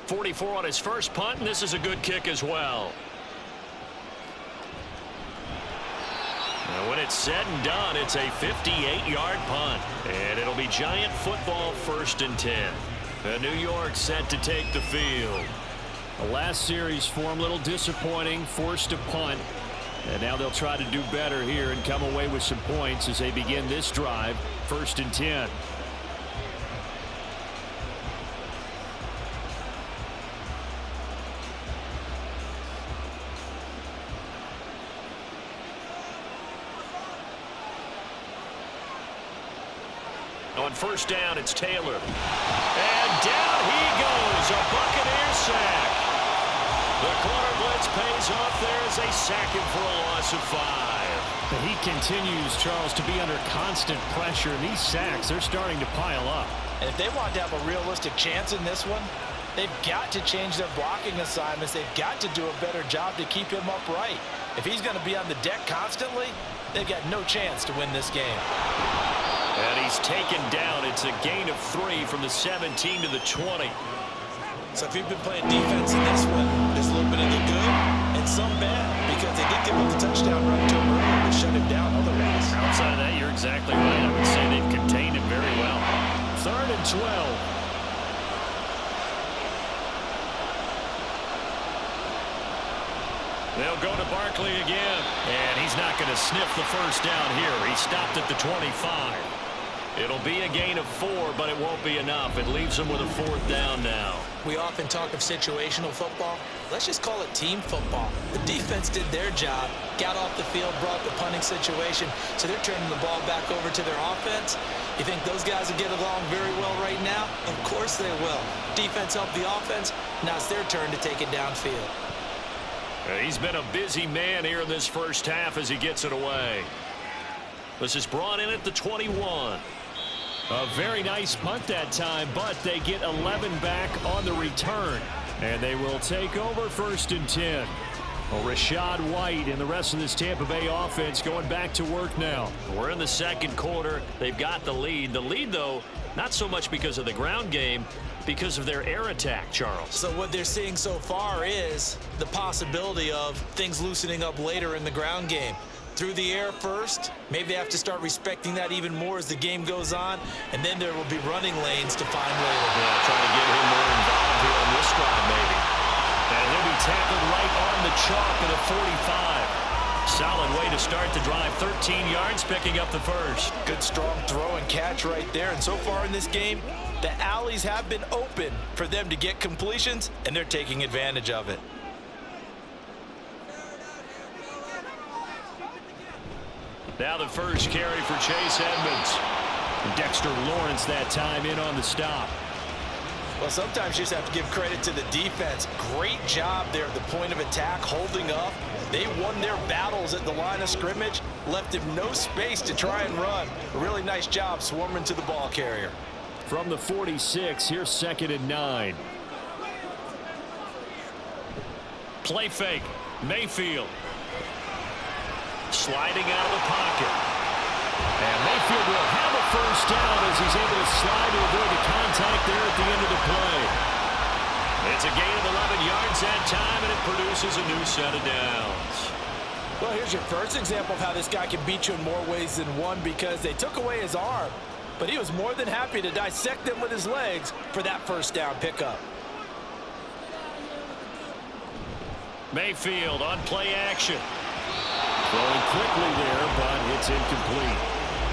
44 on his first punt, and this is a good kick as well. Now, when it's said and done, it's a 58-yard punt, and it'll be Giant football 1st and 10. New York set to take the field. The last series for him, a little disappointing, forced to punt. And now they'll try to do better here and come away with some points as they begin this drive, 1st and 10. On 1st down, it's Taylor. And down he goes, a Buccaneer sack. The corner blitz pays off there as they sack him for a loss of 5. But he continues, Charles, to be under constant pressure. And these sacks, they're starting to pile up. And if they want to have a realistic chance in this one, they've got to change their blocking assignments. They've got to do a better job to keep him upright. If he's going to be on the deck constantly, they've got no chance to win this game. And he's taken down. It's a gain of 3 from the 17 to the 20. So if you've been playing defense in this one, there's a little bit of the good and some bad, because they did give him the touchdown run to him earlier to shut him down otherwise. Outside of that, you're exactly right. I would say they've contained him very well. 3rd and 12. They'll go to Barkley again. And he's not going to sniff the first down here. He stopped at the 25. It'll be a gain of 4, but it won't be enough. It leaves them with a 4th down now. We often talk of situational football. Let's just call it team football. The defense did their job, got off the field, brought the punting situation, so they're turning the ball back over to their offense. You think those guys will get along very well right now? Of course they will. Defense helped the offense. Now it's their turn to take it downfield. He's been a busy man here in this first half as he gets it away. This is brought in at the 21. A very nice punt that time, but they get 11 back on the return. And they will take over 1st and 10. Well, Rachaad White and the rest of this Tampa Bay offense going back to work now. We're in the 2nd quarter. They've got the lead. The lead, though, not so much because of the ground game, because of their air attack, Charles. So what they're seeing so far is the possibility of things loosening up later in the ground game. Through the air first, maybe they have to start respecting that even more as the game goes on, and then there will be running lanes to find later. Yeah, trying to get him more involved here on this drive, maybe. And he'll be tackled right on the chalk at a 45. Solid way to start the drive. 13 yards, picking up the first. Good strong throw and catch right there. And so far in this game, the alleys have been open for them to get completions, and they're taking advantage of it. Now the first carry for Chase Edmonds. Dexter Lawrence that time in on the stop. Well, sometimes you just have to give credit to the defense. Great job there at the point of attack, holding up. They won their battles at the line of scrimmage, left him no space to try and run. A really nice job swarming to the ball carrier. From the 46, here's 2nd and 9. Play fake. Mayfield. Sliding out of the pocket. And Mayfield will have a first down as he's able to slide to avoid the contact there at the end of the play. It's a gain of 11 yards that time, and it produces a new set of downs. Well, here's your first example of how this guy can beat you in more ways than one, because they took away his arm, but he was more than happy to dissect them with his legs for that first down pickup. Mayfield on play action. Throwing quickly there, but it's incomplete.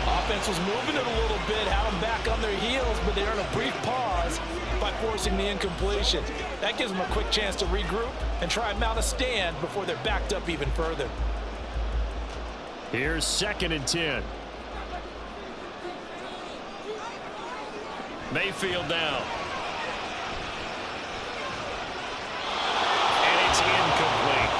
Offense was moving it a little bit, had them back on their heels, but they earned a brief pause by forcing the incompletion. That gives them a quick chance to regroup and try and mount a stand before they're backed up even further. Here's 2nd and 10. Mayfield now. And it's incomplete.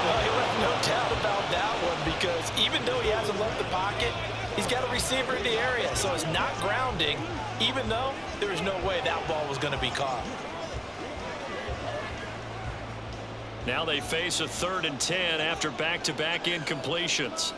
Well, he left no doubt about that one, because even though he hasn't left the pocket, he's got a receiver in the area, so it's not grounding, even though there is no way that ball was going to be caught. Now they face a 3rd and 10 after back-to-back incompletions.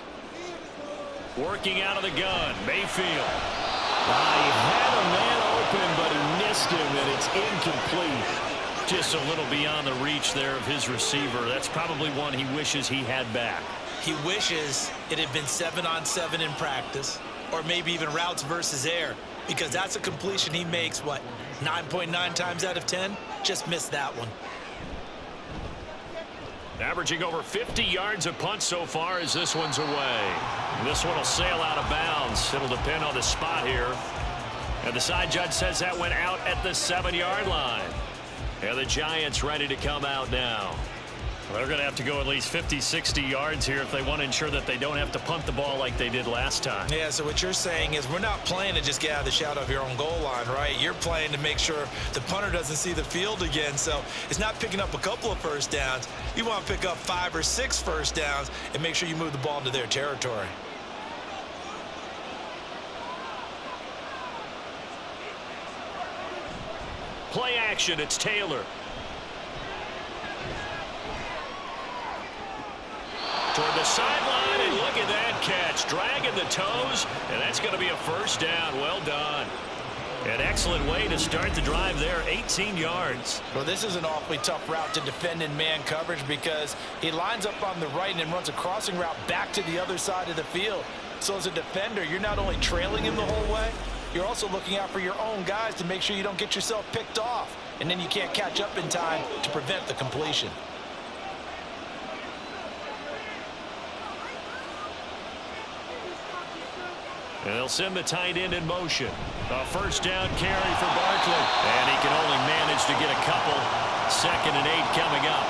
Working out of the gun, Mayfield. He had a man open, but he missed him, and it's incomplete. Just a little beyond the reach there of his receiver. That's probably one he wishes he had back. He wishes it had been 7-on-7 in practice, or maybe even routes versus air, because that's a completion he makes, 9.9 times out of 10? Just missed that one. Averaging over 50 yards a punt so far as this one's away. This one will sail out of bounds. It'll depend on the spot here. And the side judge says that went out at the 7-yard line. And the Giants ready to come out now. They're going to have to go at least 50, 60 yards here if they want to ensure that they don't have to punt the ball like they did last time. Yeah, so what you're saying is we're not playing to just get out of the shadow of your own goal line, right? You're playing to make sure the punter doesn't see the field again. So it's not picking up a couple of first downs. You want to pick up 5 or 6 first downs and make sure you move the ball into their territory. Play action, it's Taylor. Toward the sideline, and look at that catch. Dragging the toes, and that's going to be a first down. Well done. An excellent way to start the drive there, 18 yards. Well, this is an awfully tough route to defend in man coverage, because he lines up on the right and then runs a crossing route back to the other side of the field. So as a defender, you're not only trailing him the whole way, you're also looking out for your own guys to make sure you don't get yourself picked off, and then you can't catch up in time to prevent the completion. And they'll send the tight end in motion. A first down carry for Barkley. And he can only manage to get a couple. 2nd and 8 coming up.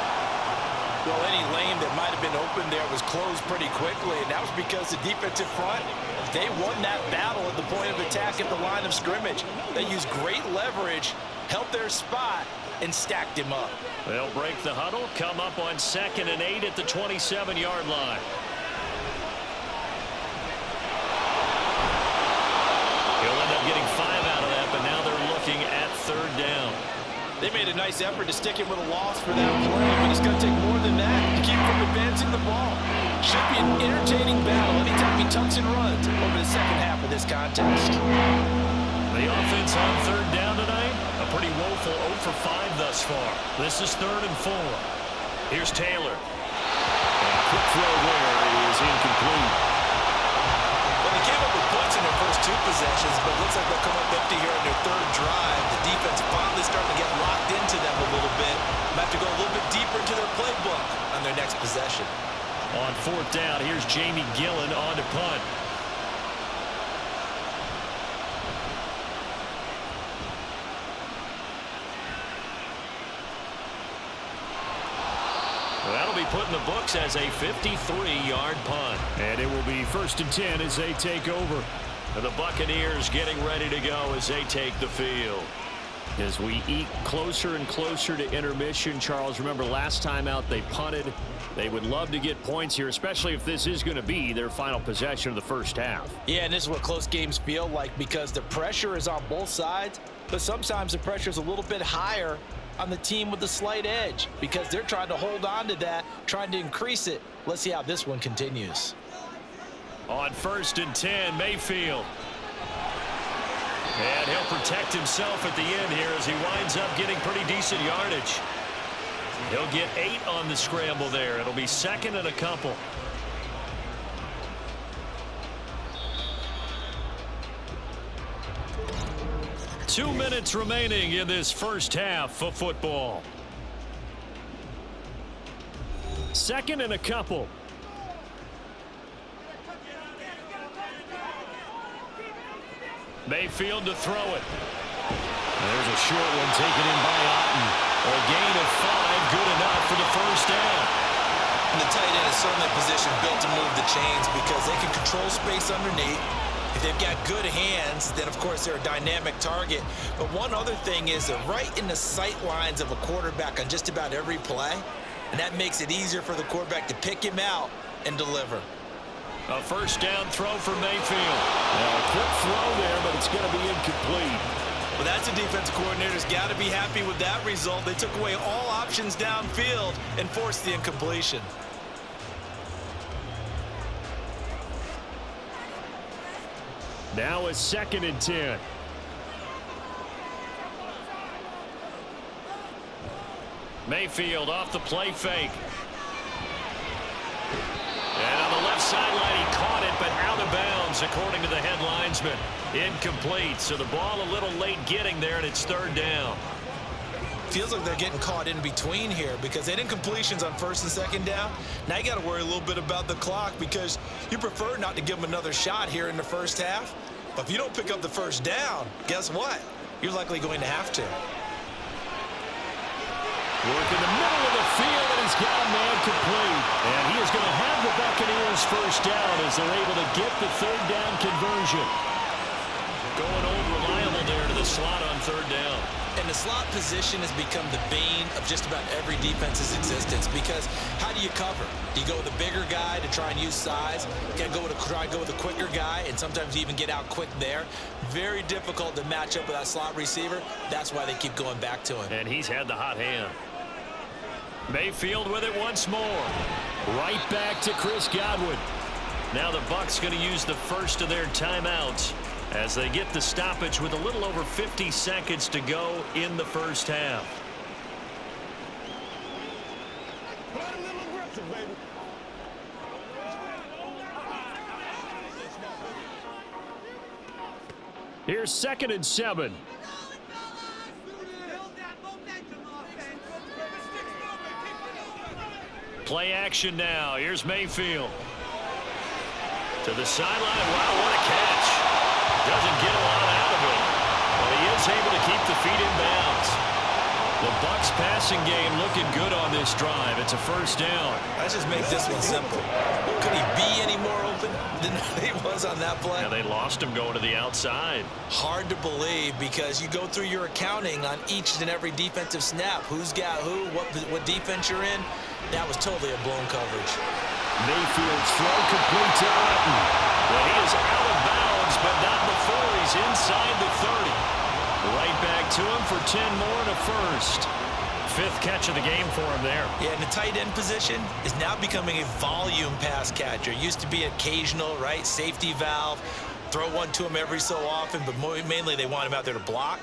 Well, any lane that might have been open there was closed pretty quickly, and that was because the defensive front, they won that battle at the point of attack at the line of scrimmage. They used great leverage, held their spot, and stacked him up. They'll break the huddle, come up on 2nd and 8 at the 27-yard line. He'll end up getting 5 out of that, but now they're looking at 3rd down. They made a nice effort to stick him with a loss for that play, but it's going to take more than that to keep him from advancing the ball. Should be an entertaining battle anytime he tucks and runs over the second half of this contest. The offense on 3rd down tonight, a pretty woeful 0 for 5 thus far. This is 3rd and 4. Here's Taylor. And a quick throw there is incomplete. Well, they came up with points in their first 2 possessions, but it looks like they'll come up empty here in their 3rd drive. The defense finally starting to get locked into them a little bit. Might have to go a little bit deeper into their playbook on their next possession. On 4th down, here's Jamie Gillen on to punt. That'll will be put in the books as a 53-yard punt. And it will be 1st and 10 as they take over. And the Buccaneers getting ready to go as they take the field. As we eke closer and closer to intermission, Charles, remember last time out they punted. They would love to get points here, especially if this is going to be their final possession of the first half. Yeah, and this is what close games feel like because the pressure is on both sides, but sometimes the pressure is a little bit higher on the team with the slight edge because they're trying to hold on to that, trying to increase it. Let's see how this one continues. On 1st and 10, Mayfield. And he'll protect himself at the end here as he winds up getting pretty decent yardage. He'll get 8 on the scramble there. It'll be 2nd and a couple. Two minutes remaining in this first half of football. 2nd and a couple. Mayfield to throw it. There's a short one taken in by Otten. A gain of 5, good enough for the first down. And the tight end is certainly a position built to move the chains because they can control space underneath. If they've got good hands, then of course they're a dynamic target. But one other thing is they're right in the sight lines of a quarterback on just about every play. And that makes it easier for the quarterback to pick him out and deliver. A first down throw for Mayfield. Now a quick throw there, but it's going to be incomplete. Well, that's a defensive coordinator's got to be happy with that result. They took away all options downfield and forced the incompletion. Now a 2nd and 10. Mayfield off the play fake. And on the left sideline, he caught it, but out of bounds, according to the head linesman. Incomplete, so the ball a little late getting there, and it's 3rd down. Feels like they're getting caught in between here because they did incompletions on 1st and 2nd down. Now you got to worry a little bit about the clock because you prefer not to give them another shot here in the first half. But if you don't pick up the first down, guess what? You're likely going to have to. Work in the middle of the field, and he's got a man complete. And he is going to have the Buccaneers first down as they're able to get the 3rd down conversion. Going old reliable there to the slot on 3rd down. And the slot position has become the bane of just about every defense's existence because how do you cover? Do you go with a bigger guy to try and use size? You got to try and go with a quicker guy, and sometimes you even get out quick there. Very difficult to match up with that slot receiver. That's why they keep going back to him. And he's had the hot hand. Mayfield with it once more. Right back to Chris Godwin. Now the Bucs going to use the first of their timeouts as they get the stoppage with a little over 50 seconds to go in the first half. Here's 2nd and 7. Play action now. Here's Mayfield. To the sideline. Wow, what a catch. Doesn't get a lot out of it. But he is able to keep the feet in bounds. The Bucs passing game looking good on this drive. It's a first down. Let's just make this one simple. Could he be any more open than he was on that play? Now they lost him going to the outside. Hard to believe because you go through your accounting on each and every defensive snap. Who's got who, what defense you're in. That was totally a blown coverage. Mayfield's throw complete to Otten. Well, he is out of bounds, but not before he's inside the 30. Right back to him for 10 more and a first. 5th catch of the game for him there. Yeah, and the tight end position is now becoming a volume pass catcher. Used to be occasional, right? Safety valve. Throw one to him every so often, but mainly they want him out there to block.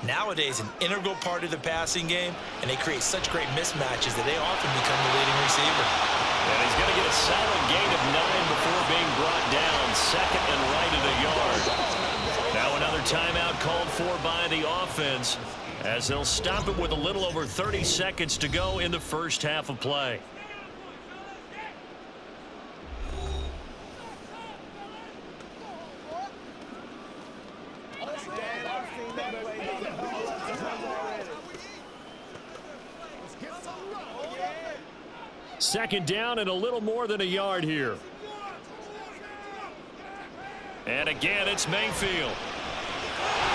Nowadays, an integral part of the passing game, and they create such great mismatches that they often become the leading receiver. And he's going to get a solid gain of 9 before being brought down. 2nd and right at a yard. Now another timeout called for by the offense as they'll stop it with a little over 30 seconds to go in the first half of play. Second down and a little more than a yard here. And again, it's Mayfield.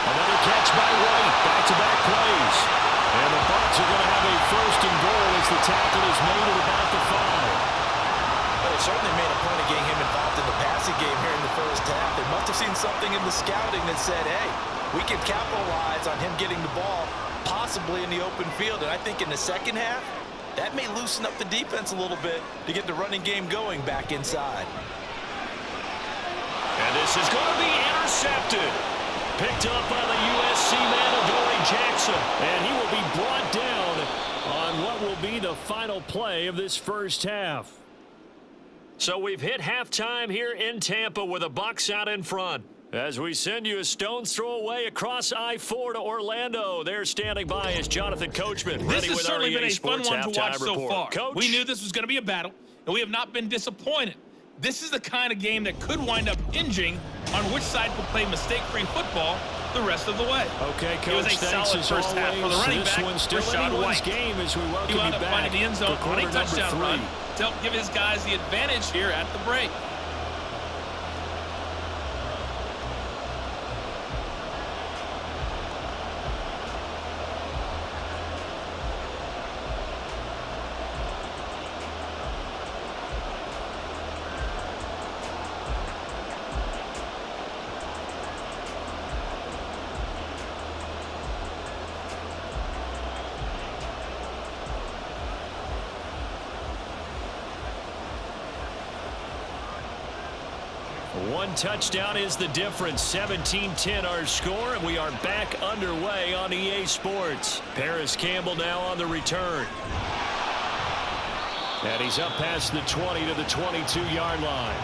Another catch by White. Back-to-back plays. And the Bucs are going to have a first and goal as the tackle is made at about the 5. But they certainly made a point of getting him involved in the passing game here in the first half. They must have seen something in the scouting that said, hey, we can capitalize on him getting the ball possibly in the open field. And I think in the second half, that may loosen up the defense a little bit to get the running game going back inside. And this is going to be intercepted. Picked up by the USC man, Adoree Jackson. And he will be brought down on what will be the final play of this first half. So we've hit halftime here in Tampa with the Bucs out in front. As we send you a stone's throw away across I-4 to Orlando. There standing by is Jonathan Coachman. This has certainly been a fun one to watch so far. Coach? We knew this was going to be a battle, and we have not been disappointed. This is the kind of game that could wind up hinging on which side will play mistake-free football the rest of the way. Okay, Coach, it was a solid first half for the running back, Rashad White. Game as we welcome he wound you up back finding the end zone on a touchdown run to help give his guys the advantage here at the break. One touchdown is the difference. 17-10 our score, and we are back underway on EA Sports. Paris Campbell now on the return. And he's up past the 20 to the 22-yard line.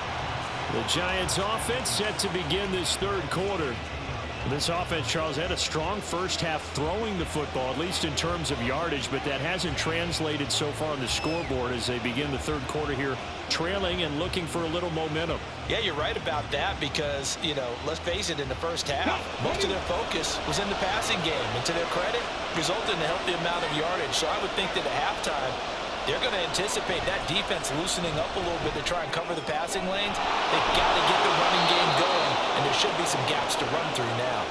The Giants offense set to begin this third quarter. This offense, Charles, had a strong first half throwing the football, at least in terms of yardage, but that hasn't translated so far on the scoreboard as they begin the third quarter here, trailing and looking for a little momentum. Yeah, you're right about that because, you know, let's face it, in the first half, most of their focus was in the passing game. And to their credit, resulted in a healthy amount of yardage. So I would think that at halftime, they're going to anticipate that defense loosening up a little bit to try and cover the passing lanes. They've got to get the running game going, and there should be some gaps to run through now.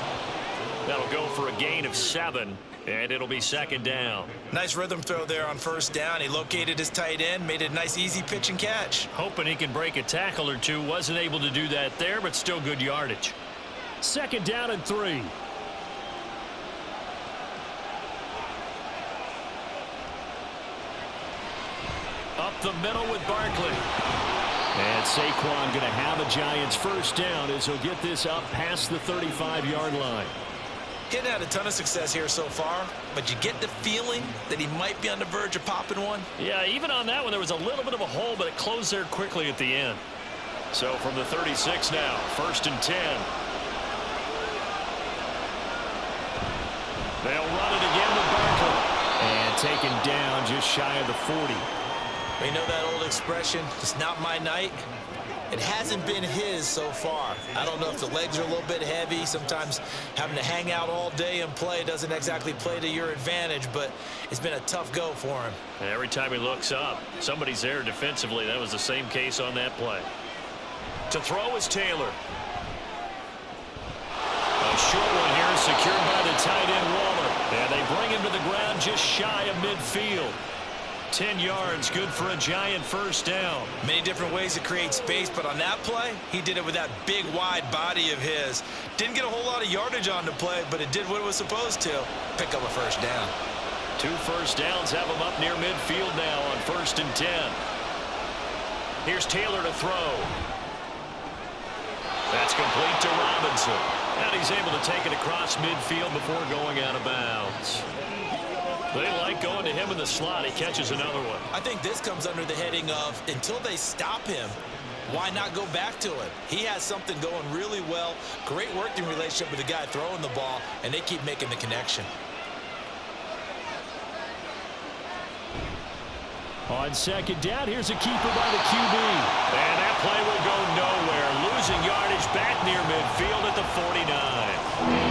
That'll go for a gain of 7, and it'll be second down. Nice rhythm throw there on first down. He located his tight end, made it a nice easy pitch and catch. Hoping he can break a tackle or two. Wasn't able to do that there, but still good yardage. Second down and 3. Up the middle with Barkley. And Saquon going to have a Giants first down as he'll get this up past the 35-yard line. Hadn't had a ton of success here so far, but you get the feeling that he might be on the verge of popping one. Yeah, even on that one, there was a little bit of a hole, but it closed there quickly at the end. So from the 36 now, first and 10. They'll run it again with Barkley. And taken down just shy of the 40. You know that old expression, it's not my night? It hasn't been his so far. I don't know if the legs are a little bit heavy. Sometimes having to hang out all day and play doesn't exactly play to your advantage, but it's been a tough go for him. And every time he looks up, somebody's there defensively. That was the same case on that play. To throw is Taylor. A short one here secured by the tight end Waller. And they bring him to the ground just shy of midfield. 10 yards, good for a Giant first down. Many different ways to create space, but on that play, he did it with that big, wide body of his. Didn't get a whole lot of yardage on the play, but it did what it was supposed to. Pick up a first down. 2 first downs have him up near midfield now on first and 10. Here's Taylor to throw. That's complete to Robinson. And he's able to take it across midfield before going out of bounds. They like going to him in the slot. He catches another one. I think this comes under the heading of until they stop him, why not go back to it? He has something going really well. Great working relationship with the guy throwing the ball, and they keep making the connection. On second down, here's a keeper by the QB. And that play will go nowhere. Losing yardage back near midfield at the 49.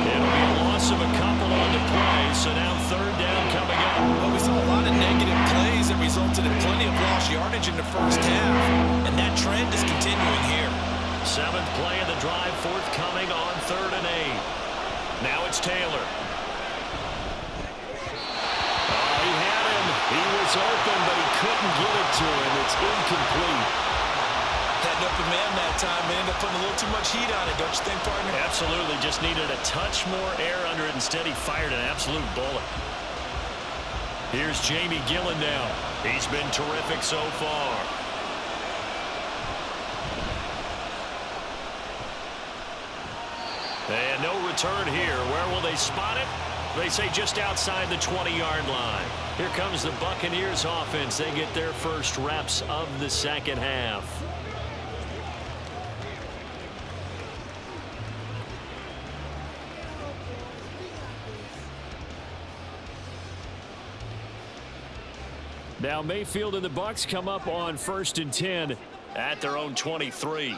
It'll be a loss of a couple on the play, so now third down coming up. Well, we saw a lot of negative plays that resulted in plenty of lost yardage in the first half, and that trend is continuing here. 7th play of the drive, forthcoming on 3rd and 8. Now it's Taylor. Oh, he had him. He was open, but he couldn't get it to him. It's incomplete. Had an open man that time. They ended up putting a little too much heat on it, don't you think, partner? Absolutely. Just needed a touch more air under it. Instead, he fired an absolute bullet. Here's Jamie Gillen now. He's been terrific so far. And no return here. Where will they spot it? They say just outside the 20-yard line. Here comes the Buccaneers offense. They get their first reps of the second half. Now Mayfield and the Bucs come up on 1st and 10 at their own 23.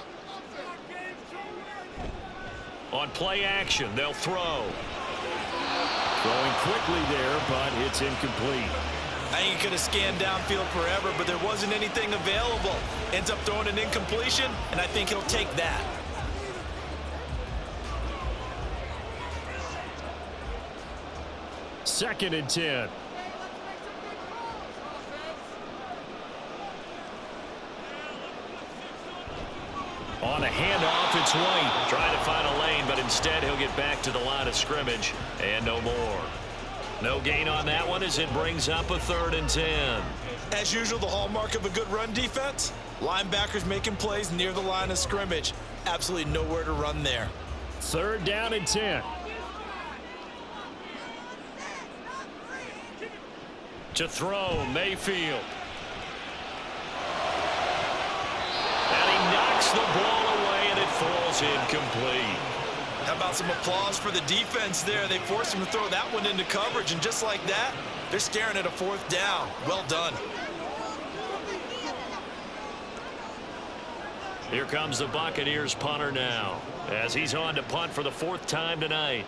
On play action, they'll throw. Throwing quickly there, but it's incomplete. I think he could have scanned downfield forever, but there wasn't anything available. Ends up throwing an incompletion, and I think he'll take that. Second and 10. On a handoff, it's White. Trying to find a lane, but instead he'll get back to the line of scrimmage. And no more. No gain on that one as it brings up a 3rd and 10. As usual, the hallmark of a good run defense. Linebackers making plays near the line of scrimmage. Absolutely nowhere to run there. 3rd down and 10. To throw, Mayfield. And he knocks the ball away, and it falls incomplete. How about some applause for the defense there? They forced him to throw that one into coverage, and just like that, they're staring at a 4th down. Well done. Here comes the Buccaneers punter now, as he's on to punt for the 4th time tonight.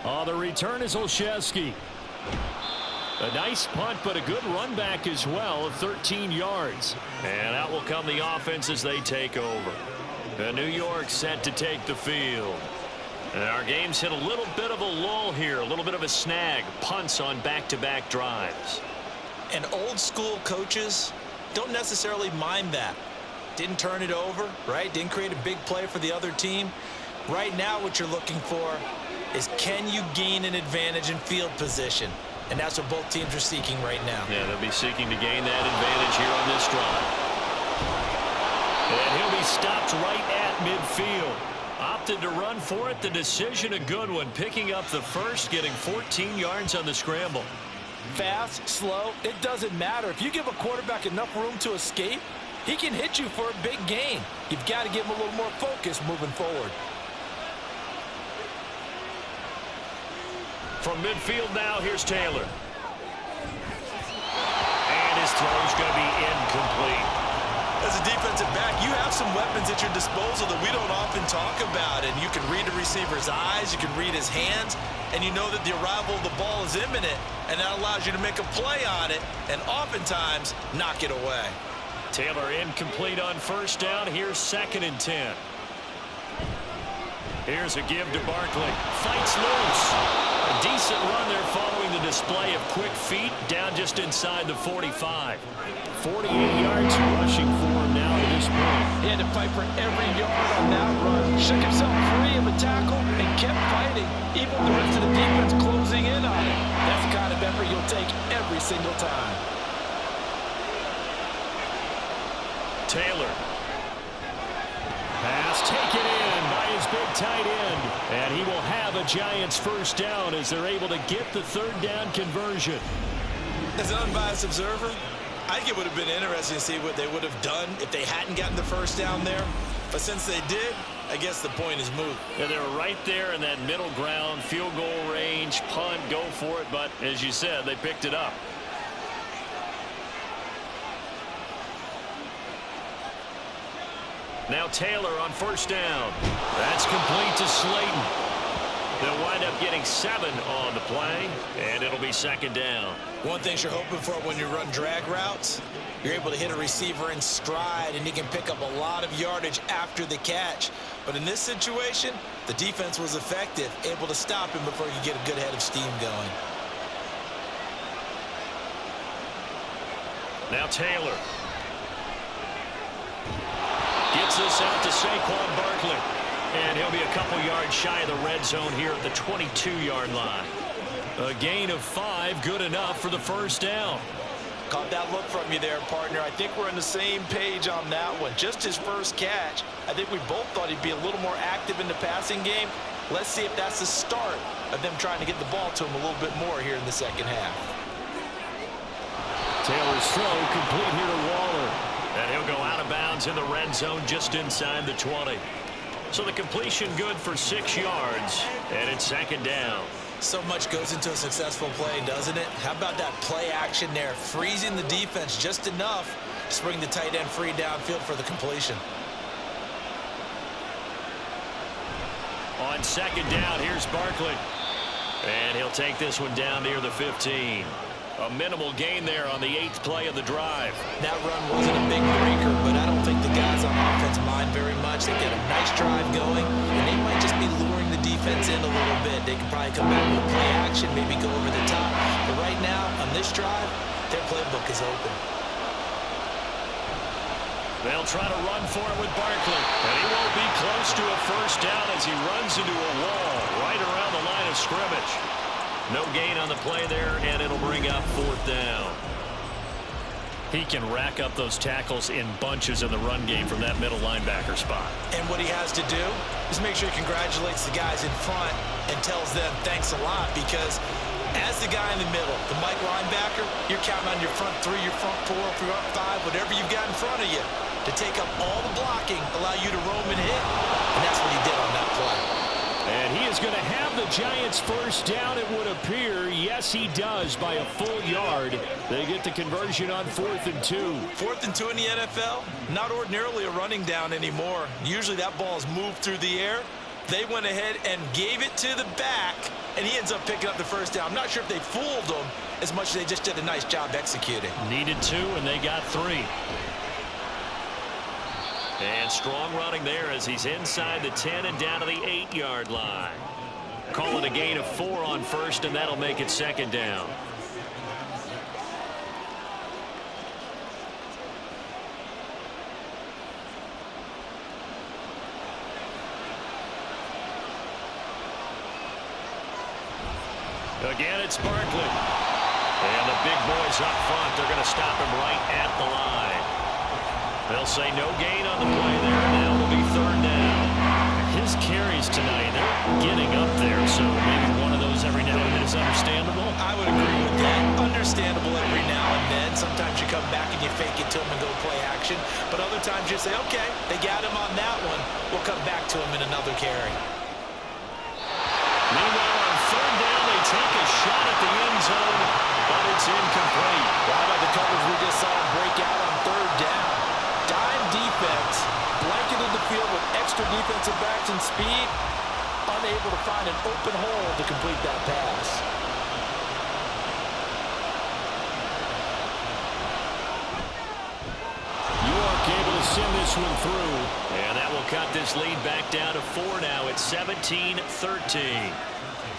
Oh, the return is Olszewski. A nice punt, but a good run back as well of 13 yards. And out will come the offense as they take over. New York set to take the field. And our game's hit a little bit of a lull here, a little bit of a snag. Punts on back-to-back drives. And old school coaches don't necessarily mind that. Didn't turn it over, right? Didn't create a big play for the other team. Right now what you're looking for is, can you gain an advantage in field position? And that's what both teams are seeking right now. Yeah, they'll be seeking to gain that advantage here on this drive. And he'll be stopped right at midfield. Opted to run for it. The decision a good one. Picking up the first, getting 14 yards on the scramble. Fast, slow, it doesn't matter. If you give a quarterback enough room to escape, he can hit you for a big gain. You've got to give him a little more focus moving forward. From midfield now, here's Taylor. And his throw's going to be incomplete. As a defensive back, you have some weapons at your disposal that we don't often talk about. And you can read the receiver's eyes, you can read his hands, and you know that the arrival of the ball is imminent, and that allows you to make a play on it and oftentimes knock it away. Taylor incomplete on 1st down. Here's 2nd and 10. Here's a give to Barkley. Fights loose. A decent run there following the display of quick feet down just inside the 45. 48 yards rushing for him now to this point. He had to fight for every yard on that run. Shook himself free of a tackle and kept fighting, even with the rest of the defense closing in on it. That's the kind of effort you'll take every single time. Taylor. Pass taken in by his big tight end. And he will have a Giants 1st down as they're able to get the 3rd down conversion. As an unbiased observer, I think it would have been interesting to see what they would have done if they hadn't gotten the 1st down there. But since they did, I guess the point is moot. Yeah, they were right there in that middle ground, field goal range, punt, go for it. But as you said, they picked it up. Now Taylor on 1st down. That's complete to Slayton. They'll wind up getting 7 on the play, and it'll be second down. One thing you're hoping for when you run drag routes, you're able to hit a receiver in stride, and he can pick up a lot of yardage after the catch. But in this situation, the defense was effective, able to stop him before you get a good head of steam going. Now Taylor. Gets this out to Saquon Barkley. And he'll be a couple yards shy of the red zone here at the 22-yard line. A gain of 5, good enough for the first down. Caught that look from you there, partner. I think we're on the same page on that one. Just his first catch. I think we both thought he'd be a little more active in the passing game. Let's see if that's the start of them trying to get the ball to him a little bit more here in the second half. Taylor's throw complete here to Waller. And he'll go out of bounds in the red zone just inside the 20. So the completion good for 6 yards, and it's second down. So much goes into a successful play, doesn't it? How about that play action there? Freezing the defense just enough to bring the tight end free downfield for the completion. On second down, here's Barkley. And he'll take this one down near the 15. A minimal gain there on the 8th play of the drive. That run wasn't a big breaker, but I don't think the guys on offense mind very much. They get a nice drive going, and they might just be luring the defense in a little bit. They can probably come back with play action, maybe go over the top. But right now, on this drive, their playbook is open. They'll try to run for it with Barkley. And he won't be close to a first down as he runs into a wall right around the line of scrimmage. No gain on the play there, and it'll bring up 4th down. He can rack up those tackles in bunches in the run game from that middle linebacker spot. And what he has to do is make sure he congratulates the guys in front and tells them thanks a lot, because as the guy in the middle, the Mike linebacker, you're counting on your front 3, your front 4, front 5, whatever you've got in front of you to take up all the blocking, allow you to roam and hit. And that's what he did on that play. And he is going to have the Giants first down, it would appear. Yes, he does, by a full yard. They get the conversion on 4th and 2. 4th and 2 in the NFL, not ordinarily a running down anymore. Usually that ball is moved through the air. They went ahead and gave it to the back, and he ends up picking up the first down. I'm not sure if they fooled him as much as they just did a nice job executing. Needed 2, and they got 3. And strong running there as he's inside the 10 and down to the 8-yard line. Call it a gain of 4 on first, and that'll make it second down. Again, it's Barkley. And the big boys up front, they're going to stop him right at the line. They'll say no gain on the play there, and now it'll be 3rd down. His carries tonight, they're getting up there, so maybe one of those every now and then is understandable. I would agree with that. Understandable every now and then. Sometimes you come back and you fake it to him and go play action. But other times you say, okay, they got him on that one. We'll come back to him in another carry. Meanwhile, on 3rd down, they take a shot at the end zone, but it's incomplete. How about the coverage we just saw him break out on 3rd down? Dime defense, blanketed the field with extra defensive backs and speed, unable to find an open hole to complete that pass. York able to send this one through. And that will cut this lead back down to 4 now. It's 17-13.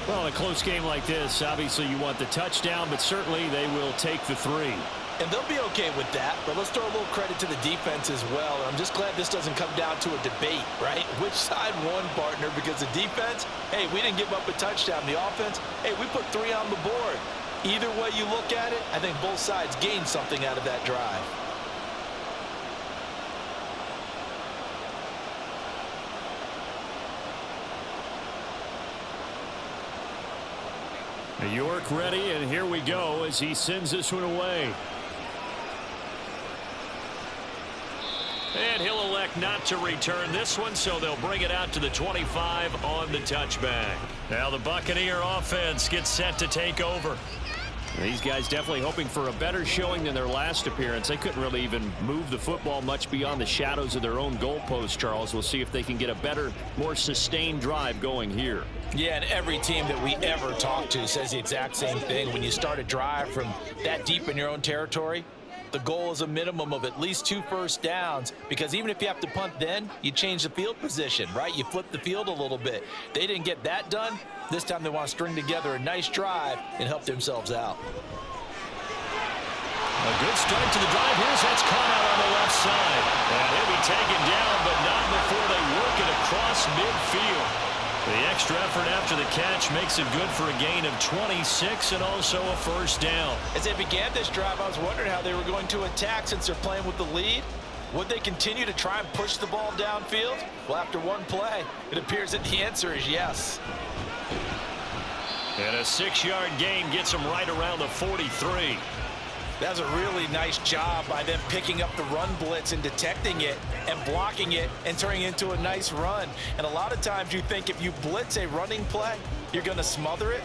Well, a close game like this, obviously you want the touchdown, but certainly they will take the 3. And they'll be okay with that, but let's throw a little credit to the defense as well. I'm just glad this doesn't come down to a debate, right? Which side won, partner? Because the defense, hey, we didn't give up a touchdown. The offense, hey, we put 3 on the board. Either way you look at it, I think both sides gained something out of that drive. York ready, and here we go as he sends this one away. And he'll elect not to return this one, so they'll bring it out to the 25 on the touchback. Now the Buccaneer offense gets set to take over. These guys definitely hoping for a better showing than their last appearance. They couldn't really even move the football much beyond the shadows of their own goalpost, Charles. We'll see if they can get a better, more sustained drive going here. Yeah, and every team that we ever talk to says the exact same thing. When you start a drive from that deep in your own territory, the goal is a minimum of at least 2 first downs, because even if you have to punt then, you change the field position, right? You flip the field a little bit. They didn't get that done. This time they want to string together a nice drive and help themselves out. A good start to the drive. That's caught out on the left side. And he'll be taken down, but not before they work it across midfield. The extra effort after the catch makes it good for a gain of 26 and also a first down. As they began this drive, I was wondering how they were going to attack since they're playing with the lead. Would they continue to try and push the ball downfield? Well, after one play, it appears that the answer is yes. And a 6-yard gain gets them right around the 43. That's a really nice job by them picking up the run blitz and detecting it and blocking it and turning it into a nice run. And a lot of times you think if you blitz a running play, you're going to smother it.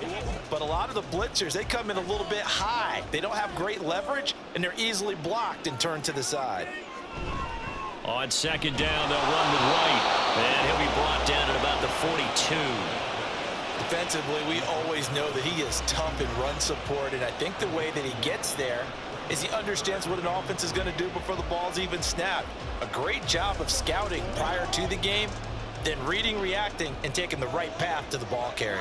But a lot of the blitzers, they come in a little bit high. They don't have great leverage, and they're easily blocked and turned to the side. On second down, they'll run with White. And he'll be brought down at about the 42. Defensively, we always know that he is tough in run support, and I think the way that he gets there is he understands what an offense is going to do before the ball's even snapped. A great job of scouting prior to the game, then reading, reacting, and taking the right path to the ball carrier.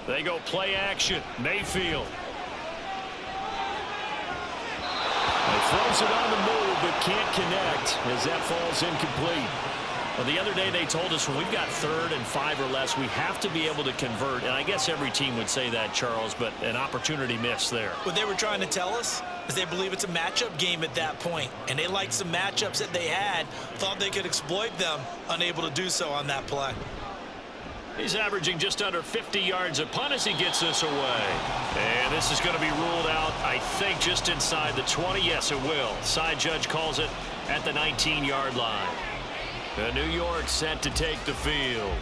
They go play action. Mayfield. Throws it on the move, but can't connect as that falls incomplete. Well, the other day they told us when we've got 3rd and 5 or less, we have to be able to convert. And I guess every team would say that, Charles, but an opportunity missed there. What they were trying to tell us is they believe it's a matchup game at that point. And they liked some matchups that they had, thought they could exploit them, unable to do so on that play. He's averaging just under 50 yards a punt as he gets this away. And this is going to be ruled out, I think, just inside the 20. Yes, it will. Side judge calls it at the 19-yard line. New York set to take the field.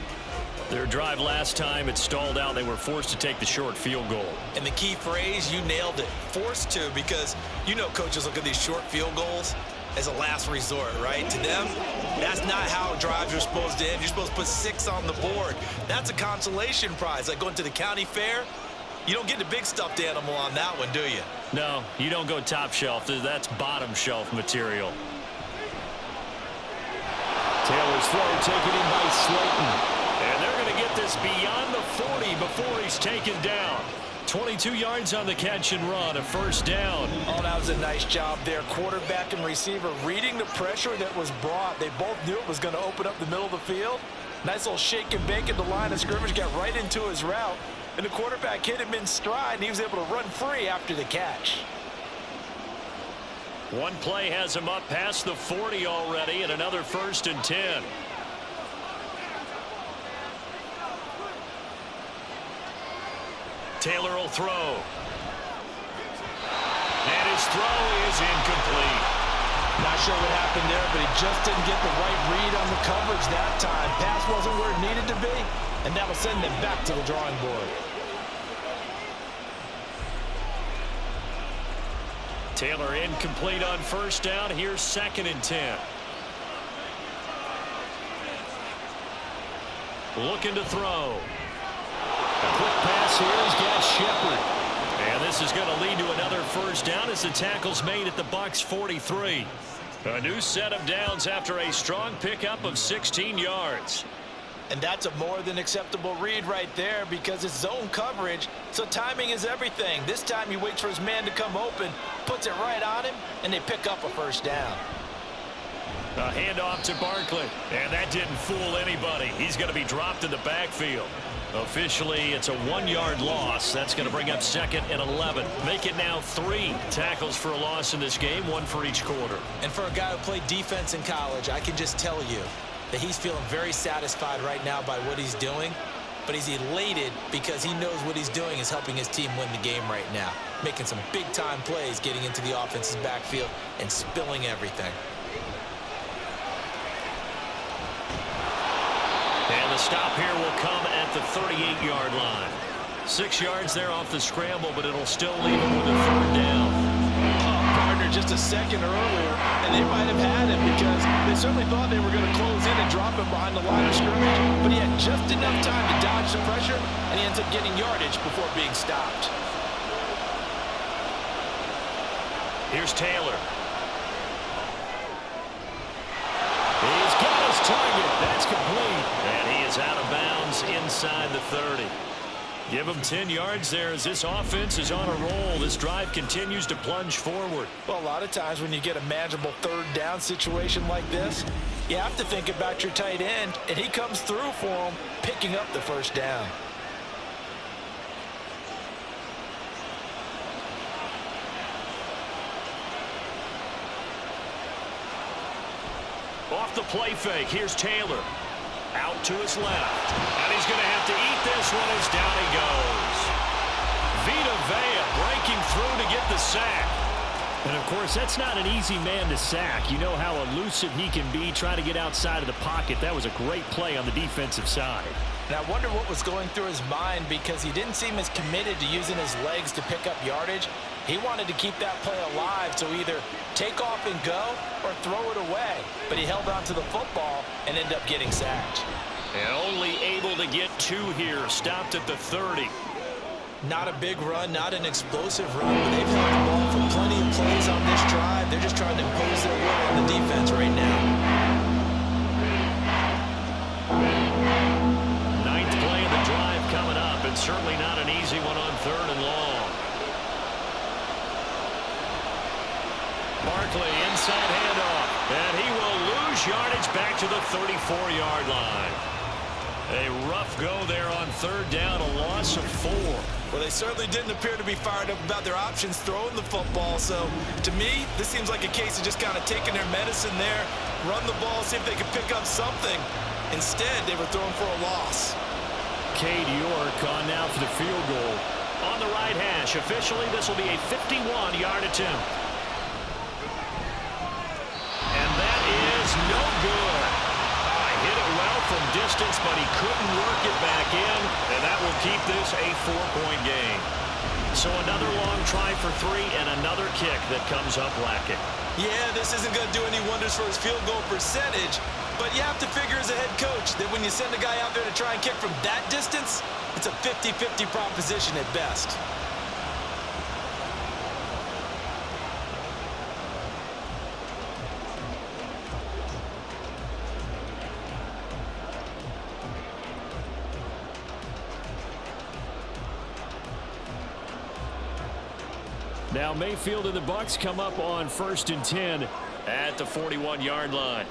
Their drive last time, it stalled out. They were forced to take the short field goal. And the key phrase, you nailed it, forced to, because you know coaches look at these short field goals as a last resort, right? To them, that's not how drives are supposed to end. You're supposed to put 6 on the board. That's a consolation prize. Like going to the county fair, you don't get the big stuffed animal on that one, do you? No, you don't go top shelf. That's bottom shelf material. Taylor's throw taken in by Slayton. And they're going to get this beyond the 40 before he's taken down. 22 yards on the catch and run, a first down. Oh, that was a nice job there. Quarterback and receiver reading the pressure that was brought. They both knew it was going to open up the middle of the field. Nice little shake and bake at the line of scrimmage, got right into his route. And the quarterback hit him in stride, and he was able to run free after the catch. One play has him up past the 40 already, and another 1st and 10. Taylor will throw. And his throw is incomplete. Not sure what happened there, but he just didn't get the right read on the coverage that time. Pass wasn't where it needed to be, and that will send them back to the drawing board. Taylor incomplete on first down. Here's 2nd and 10. Looking to throw. A quick pass here has got Shepard. And this is going to lead to another first down as the tackle's made at the Bucs 43. A new set of downs after a strong pickup of 16 yards. And that's a more than acceptable read right there because it's zone coverage, so timing is everything. This time he waits for his man to come open, puts it right on him, and they pick up a first down. A handoff to Barkley, and that didn't fool anybody. He's going to be dropped in the backfield. Officially, it's a 1-yard loss. That's going to bring up 2nd and 11. Make it now 3 tackles for a loss in this game, 1 for each quarter. And for a guy who played defense in college, I can just tell you that he's feeling very satisfied right now by what he's doing, but he's elated because he knows what he's doing is helping his team win the game right now, making some big-time plays, getting into the offense's backfield and spilling everything. And the stop here will come at the 38-yard line. 6 yards there off the scramble, but it'll still leave him with a third down. Partner just a second earlier, and they might have had him because they certainly thought they were going to close in and drop him behind the line of scrimmage, but he had just enough time to dodge the pressure, and he ends up getting yardage before being stopped. Here's Taylor. He's got his target. That's complete. And he is out of bounds inside the 30. Give him 10 yards there as this offense is on a roll. This drive continues to plunge forward. Well, a lot of times when you get a manageable third down situation like this, you have to think about your tight end, and he comes through for him, picking up the first down. Off the play fake, here's Taylor. Out to his left. And he's going to have to eat this one as down he goes. Vita Vea breaking through to get the sack. And, of course, that's not an easy man to sack. You know how elusive he can be trying to get outside of the pocket. That was a great play on the defensive side. And I wonder what was going through his mind because he didn't seem as committed to using his legs to pick up yardage. He wanted to keep that play alive, so either take off and go or throw it away. But he held on to the football and ended up getting sacked. And only able to get 2 here, stopped at the 30. Not a big run, not an explosive run, but they've held the ball for plenty of plays on this drive. They're just trying to impose their will on the defense right now. 9th play of the drive coming up, and certainly not an easy one on 3rd and long. Barkley, inside handoff, and he will lose yardage back to the 34-yard line. A rough go there on 3rd down, a loss of 4. Well, they certainly didn't appear to be fired up about their options throwing the football. So, to me, this seems like a case of just kind of taking their medicine there, run the ball, see if they could pick up something. Instead, they were throwing for a loss. Cade York on now for the field goal. On the right hash, officially, this will be a 51-yard attempt. And that is no good. Hit it well from distance, but he couldn't work it back in, and that will keep this a 4-point game. So another long try for 3 and another kick that comes up lacking. Yeah, this isn't going to do any wonders for his field goal percentage, but you have to figure as a head coach that when you send a guy out there to try and kick from that distance, it's a 50-50 proposition at best. Now Mayfield and the Bucs come up on 1st and 10 at the 41-yard line.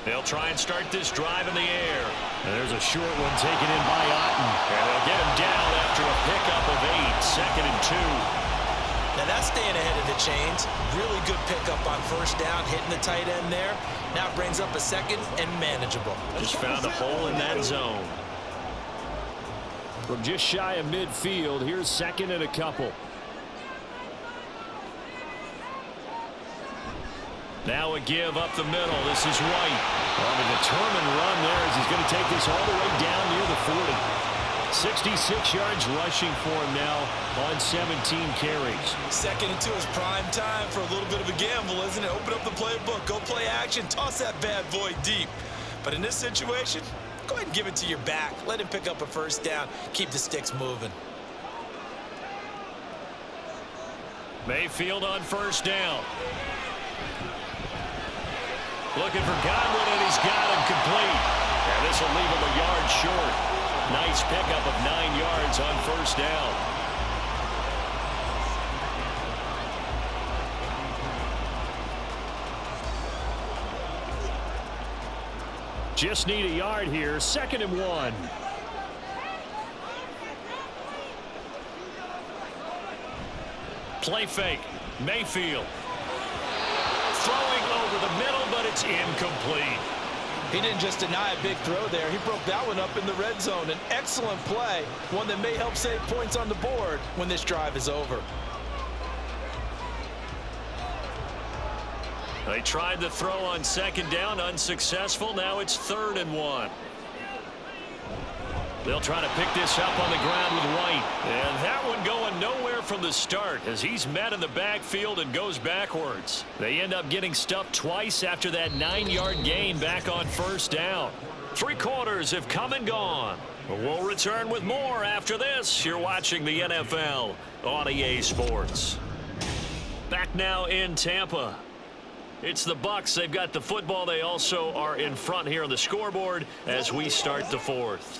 They'll try and start this drive in the air. And there's a short one taken in by Otten. And they'll get him down after a pickup of 8, 2nd and 2. Now that's staying ahead of the chains. Really good pickup on 1st down, hitting the tight end there. Now it brings up a 2nd and manageable. Just found a hole in that zone. From just shy of midfield, here's 2nd and a couple. Now a give up the middle. This is White. On a determined run there as he's going to take this all the way down near the 40. 66 yards rushing for him now on 17 carries. 2nd and 2 is prime time for a little bit of a gamble, isn't it? Open up the playbook, go play action, toss that bad boy deep. But in this situation, go ahead and give it to your back. Let him pick up a 1st down. Keep the sticks moving. Mayfield on 1st down. Looking for Godwin, and he's got him complete. And this will leave him a yard short. Nice pickup of 9 yards on 1st down. Just need a yard here. 2nd and 1. Play fake. Mayfield. Throwing over the middle, but it's incomplete. He didn't just deny a big throw there. He broke that one up in the red zone. An excellent play. One that may help save points on the board when this drive is over. They tried the throw on second down, unsuccessful. Now it's 3rd and 1. They'll try to pick this up on the ground with White. And that one going nowhere from the start as he's met in the backfield and goes backwards. They end up getting stuffed twice after that 9-yard gain back on 1st down. 3 quarters have come and gone. We'll return with more after this. You're watching the NFL on EA Sports. Back now in Tampa. It's the Bucs. They've got the football. They also are in front here on the scoreboard as we start the 4th.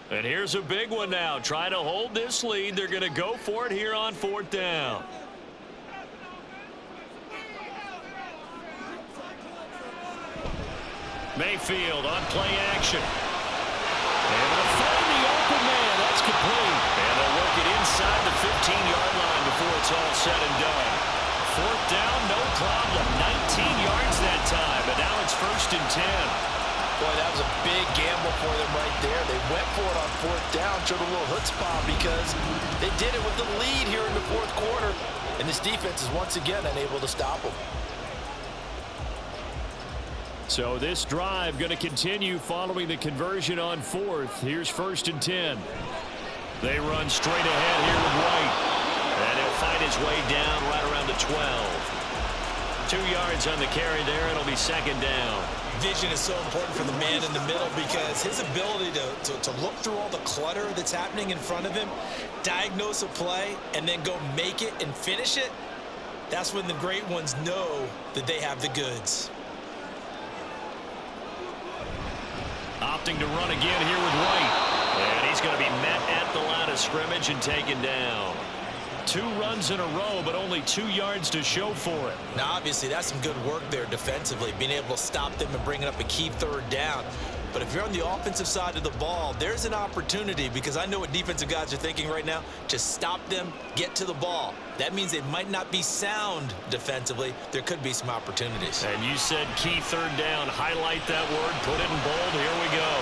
And here's a big one now. Try to hold this lead. They're going to go for it here on 4th down. Mayfield on play action. And they'll find the open man. That's complete. And they'll work it inside the 15-yard line before it's all said and done. 4th down, no problem. 19 yards that time. But now it's 1st and 10. Boy, that was a big gamble for them right there. They went for it on 4th down, showed a little chutzpah because they did it with the lead here in the 4th quarter. And this defense is once again unable to stop them. So this drive going to continue following the conversion on 4th. Here's 1st and 10. They run straight ahead here with White. And he'll find his way down right around the 12. 2 yards on the carry there. It'll be 2nd down. Vision is so important for the man in the middle because his ability to look through all the clutter that's happening in front of him, diagnose a play, and then go make it and finish it, that's when the great ones know that they have the goods. Opting to run again here with White. And he's going to be met at the line of scrimmage and taken down. 2 runs in a row, but only 2 yards to show for it. Now, obviously, that's some good work there defensively, being able to stop them and bringing up a key 3rd down. But if you're on the offensive side of the ball, there's an opportunity because I know what defensive guys are thinking right now. Just stop them, get to the ball. That means they might not be sound defensively. There could be some opportunities. And you said key 3rd down. Highlight that word. Put it in bold. Here we go.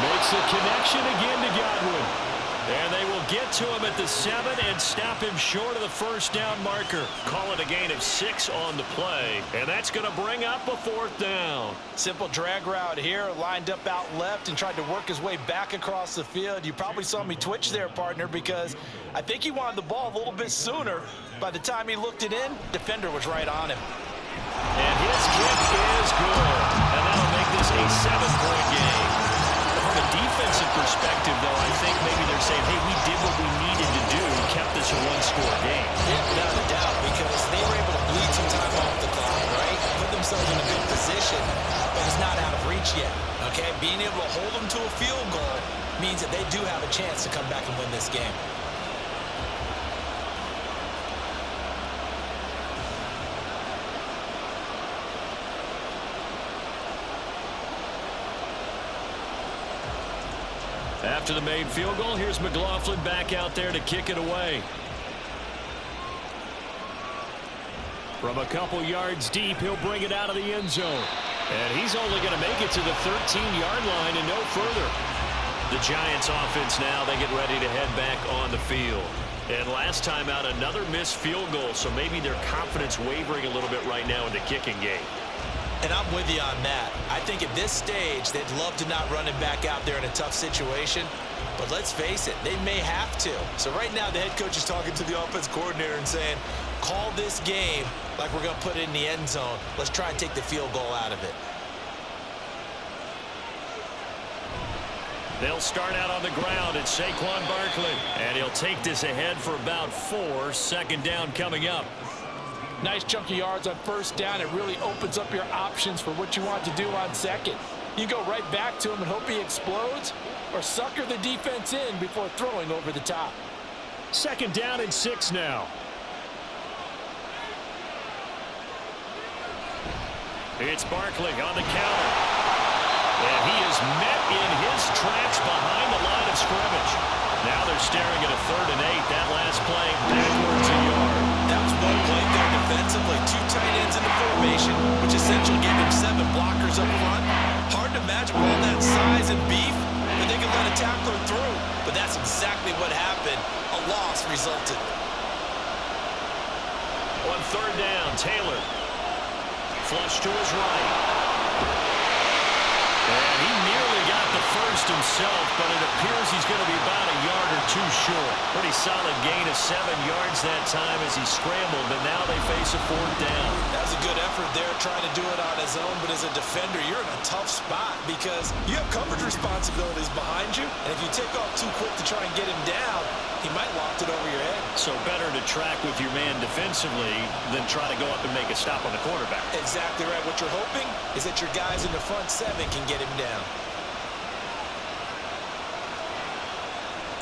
Makes a connection again to Godwin. And they will get to him at the 7 and stop him short of the 1st down marker. Call it a gain of 6 on the play. And that's going to bring up a 4th down. Simple drag route here, lined up out left and tried to work his way back across the field. You probably saw me twitch there, partner, because I think he wanted the ball a little bit sooner. By the time he looked it in, defender was right on him. And his kick is good. And that'll make this a 7-point game. From a defensive perspective, though, I think maybe they're saying, hey, we did what we needed to do, kept this a 1-score game. Yeah, without a doubt, because they were able to bleed some time off the clock, right? Put themselves in a good position, but it's not out of reach yet, okay? Being able to hold them to a field goal means that they do have a chance to come back and win this game. After the made field goal, here's McLaughlin back out there to kick it away. From a couple yards deep, he'll bring it out of the end zone. And he's only going to make it to the 13-yard line and no further. The Giants offense now, they get ready to head back on the field. And last time out, another missed field goal, so maybe their confidence wavering a little bit right now in the kicking game. And I'm with you on that. I think at this stage, they'd love to not run him back out there in a tough situation. But let's face it, they may have to. So right now, the head coach is talking to the offense coordinator and saying, call this game like we're going to put it in the end zone. Let's try and take the field goal out of it. They'll start out on the ground. It's Saquon Barkley. And he'll take this ahead for about 4. 2nd down coming up. Nice chunk of yards on 1st down. It really opens up your options for what you want to do on 2nd. You go right back to him and hope he explodes, or sucker the defense in before throwing over the top. 2nd down and 6 now. It's Barkley on the counter. And he is met in his tracks behind the line of scrimmage. Now they're staring at a 3rd and 8. That last play backwards a yard. That was one play there defensively. 2 tight ends in the formation, which essentially gave him 7 blockers up front. Hard to imagine with all that size and beef that they could let a tackler through. but that's exactly what happened. A loss resulted. On third down, Taylor. Flush to his right. And he nearly got the first himself, but it appears he's going to be about a yard or two short. Pretty solid gain of 7 yards that time as he scrambled, but now they face a fourth down. That was a good effort there trying to do it on his own, but as a defender, you're in a tough spot because you have coverage responsibilities behind you, and if you take off too quick to try and get him down, he might loft it over your head. So better to track with your man defensively than try to go up and make a stop on the quarterback. Exactly right. What you're hoping is that your guys in the front 7 can get him down.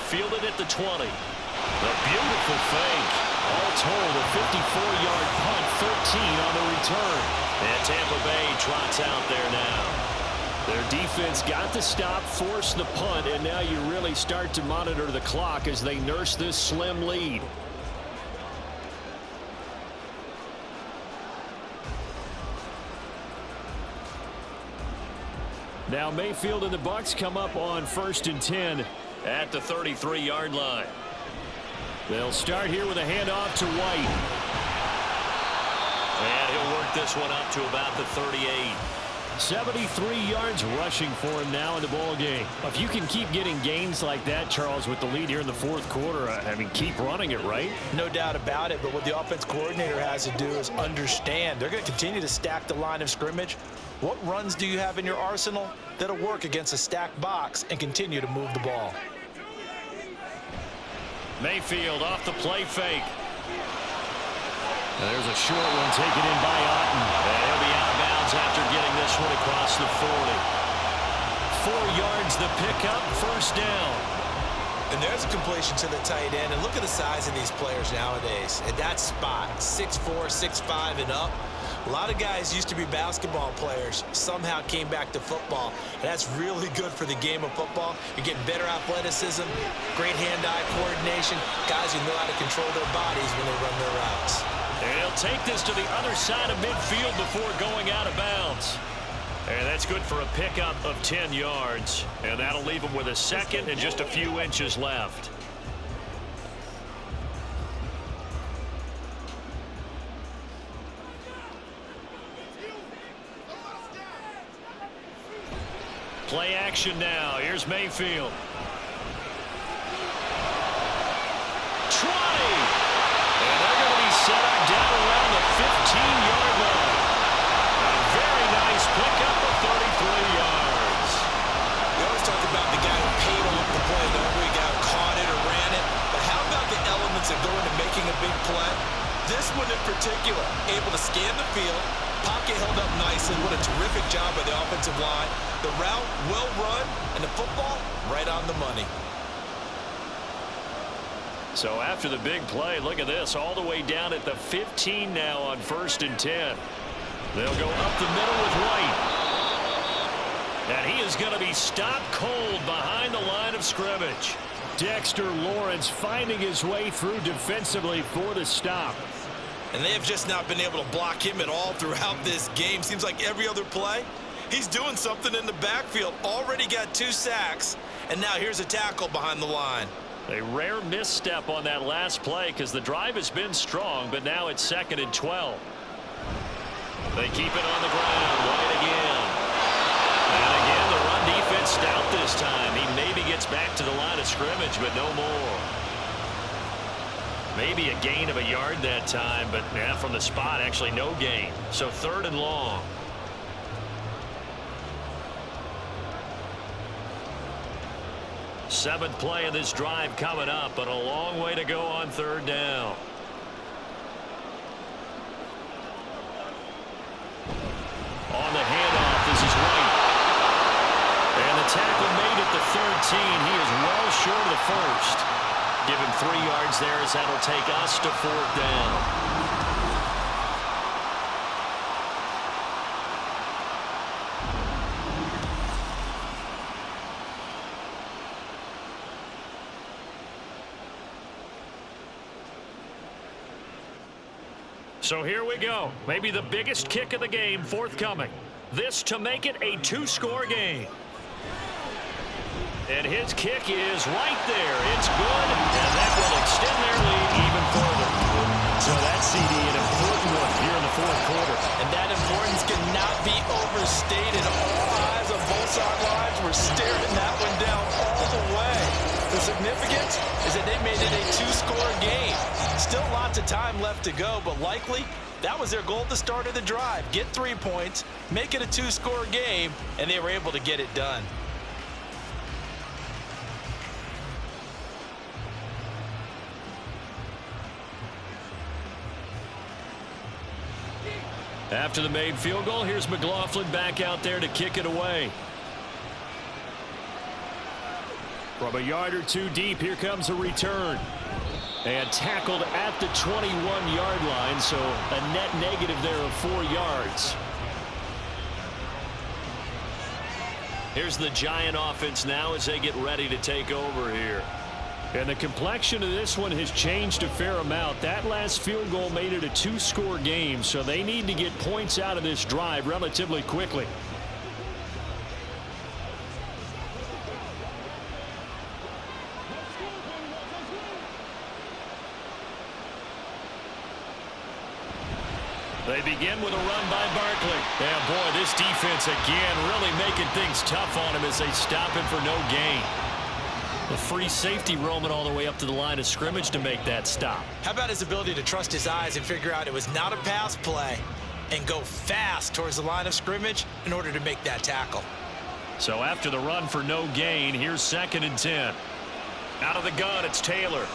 Fielded at the 20. A beautiful fake. All told, a 54-yard punt, 13 on the return. And Tampa Bay trots out there now. Their defense got the stop, forced the punt, and now you really start to monitor the clock as they nurse this slim lead. Now Mayfield and the Bucs come up on 1st and 10 at the 33-yard line. They'll start here with a handoff to White. And he'll work this one up to about the 38. 73 yards rushing for him now in the ball game. If you can keep getting gains like that, Charles, with the lead here in the fourth quarter, I mean, keep running it, right? No doubt about it, but what the offense coordinator has to do is understand. They're going to continue to stack the line of scrimmage. What runs do you have in your arsenal that'll work against a stacked box and continue to move the ball? Mayfield off the play fake. There's a short one taken in by Otten. And he'll be out of bounds after getting this one across the 40. 4 yards the pickup, first down. And there's a completion to the tight end. And look at the size of these players nowadays. At that spot, 6'4", 6'5", and up. A lot of guys used to be basketball players, somehow came back to football. And that's really good for the game of football. You're getting better athleticism, great hand-eye coordination, guys who know how to control their bodies when they run their routes. And he'll take this to the other side of midfield before going out of bounds. And that's good for a pickup of 10 yards. And that'll leave him with a second and just a few inches left. Play action now. Here's Mayfield. 20. And they're going to be set up down around the 15-yard line. A very nice pickup of 33 yards. We always talk about the guy who paid off the play, the every guy who caught it or ran it. But how about the elements that go into making a big play? This one in particular, able to scan the field, pocket held up nicely. What a terrific job by the offensive line. The route well run, and the football right on the money. So after the big play, look at this, all the way down at the 15 now on 1st and 10. They'll go up the middle with White. And he is going to be stopped cold behind the line of scrimmage. Dexter Lawrence finding his way through defensively for the stop. And they have just not been able to block him at all throughout this game. Seems like every other play, he's doing something in the backfield. Already got 2 sacks, and now here's a tackle behind the line. A rare misstep on that last play because the drive has been strong, but now it's 2nd and 12. They keep it on the ground. White again. And again, the run defense stout this time. He maybe gets back to the line of scrimmage, but no more. Maybe a gain of a yard that time, but from the spot, actually no gain. So 3rd and long. Seventh play of this drive coming up, but a long way to go on 3rd down. On the handoff, this is White. And the tackle made at the 13. He is well short of the first. Give him 3 yards there as that'll take us to 4th down. So here we go. Maybe the biggest kick of the game forthcoming. This to make it a 2-score game. And his kick is right there. It's good, and that will extend their lead even further. So that CD, an important one here in the fourth quarter. And that importance cannot be overstated. All eyes on both sidelines were staring that one down all the way. The significance is that they made it a two-score game. Still lots of time left to go, but likely that was their goal at the start of the drive. Get 3 points, make it a two-score game, and they were able to get it done. After the made field goal, here's McLaughlin back out there to kick it away. From a yard or two deep, here comes a return. And tackled at the 21-yard line, so a net negative there of 4 yards. Here's the Giant offense now as they get ready to take over here. And the complexion of this one has changed a fair amount. That last field goal made it a two-score game, so they need to get points out of this drive relatively quickly. They begin with a run by Barkley. Yeah, boy, this defense again really making things tough on him as they stop him for no gain. The free safety roaming all the way up to the line of scrimmage to make that stop. How about his ability to trust his eyes and figure out it was not a pass play and go fast towards the line of scrimmage in order to make that tackle. So after the run for no gain, here's 2nd and 10. Out of the gun, it's Taylor.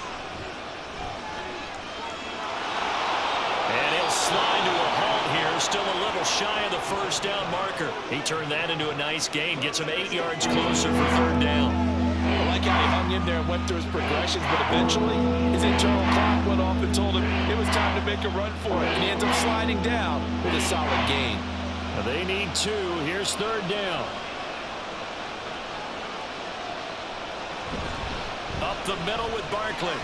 And he'll slide to a halt here, still a little shy of the first down marker. He turned that into a nice gain, gets him 8 yards closer for 3rd down. I like how he hung in there and went through his progressions, but eventually his internal clock went off and told him it was time to make a run for it, and he ends up sliding down with a solid gain. Now they need 2. Here's 3rd down. Up the middle with Barkley.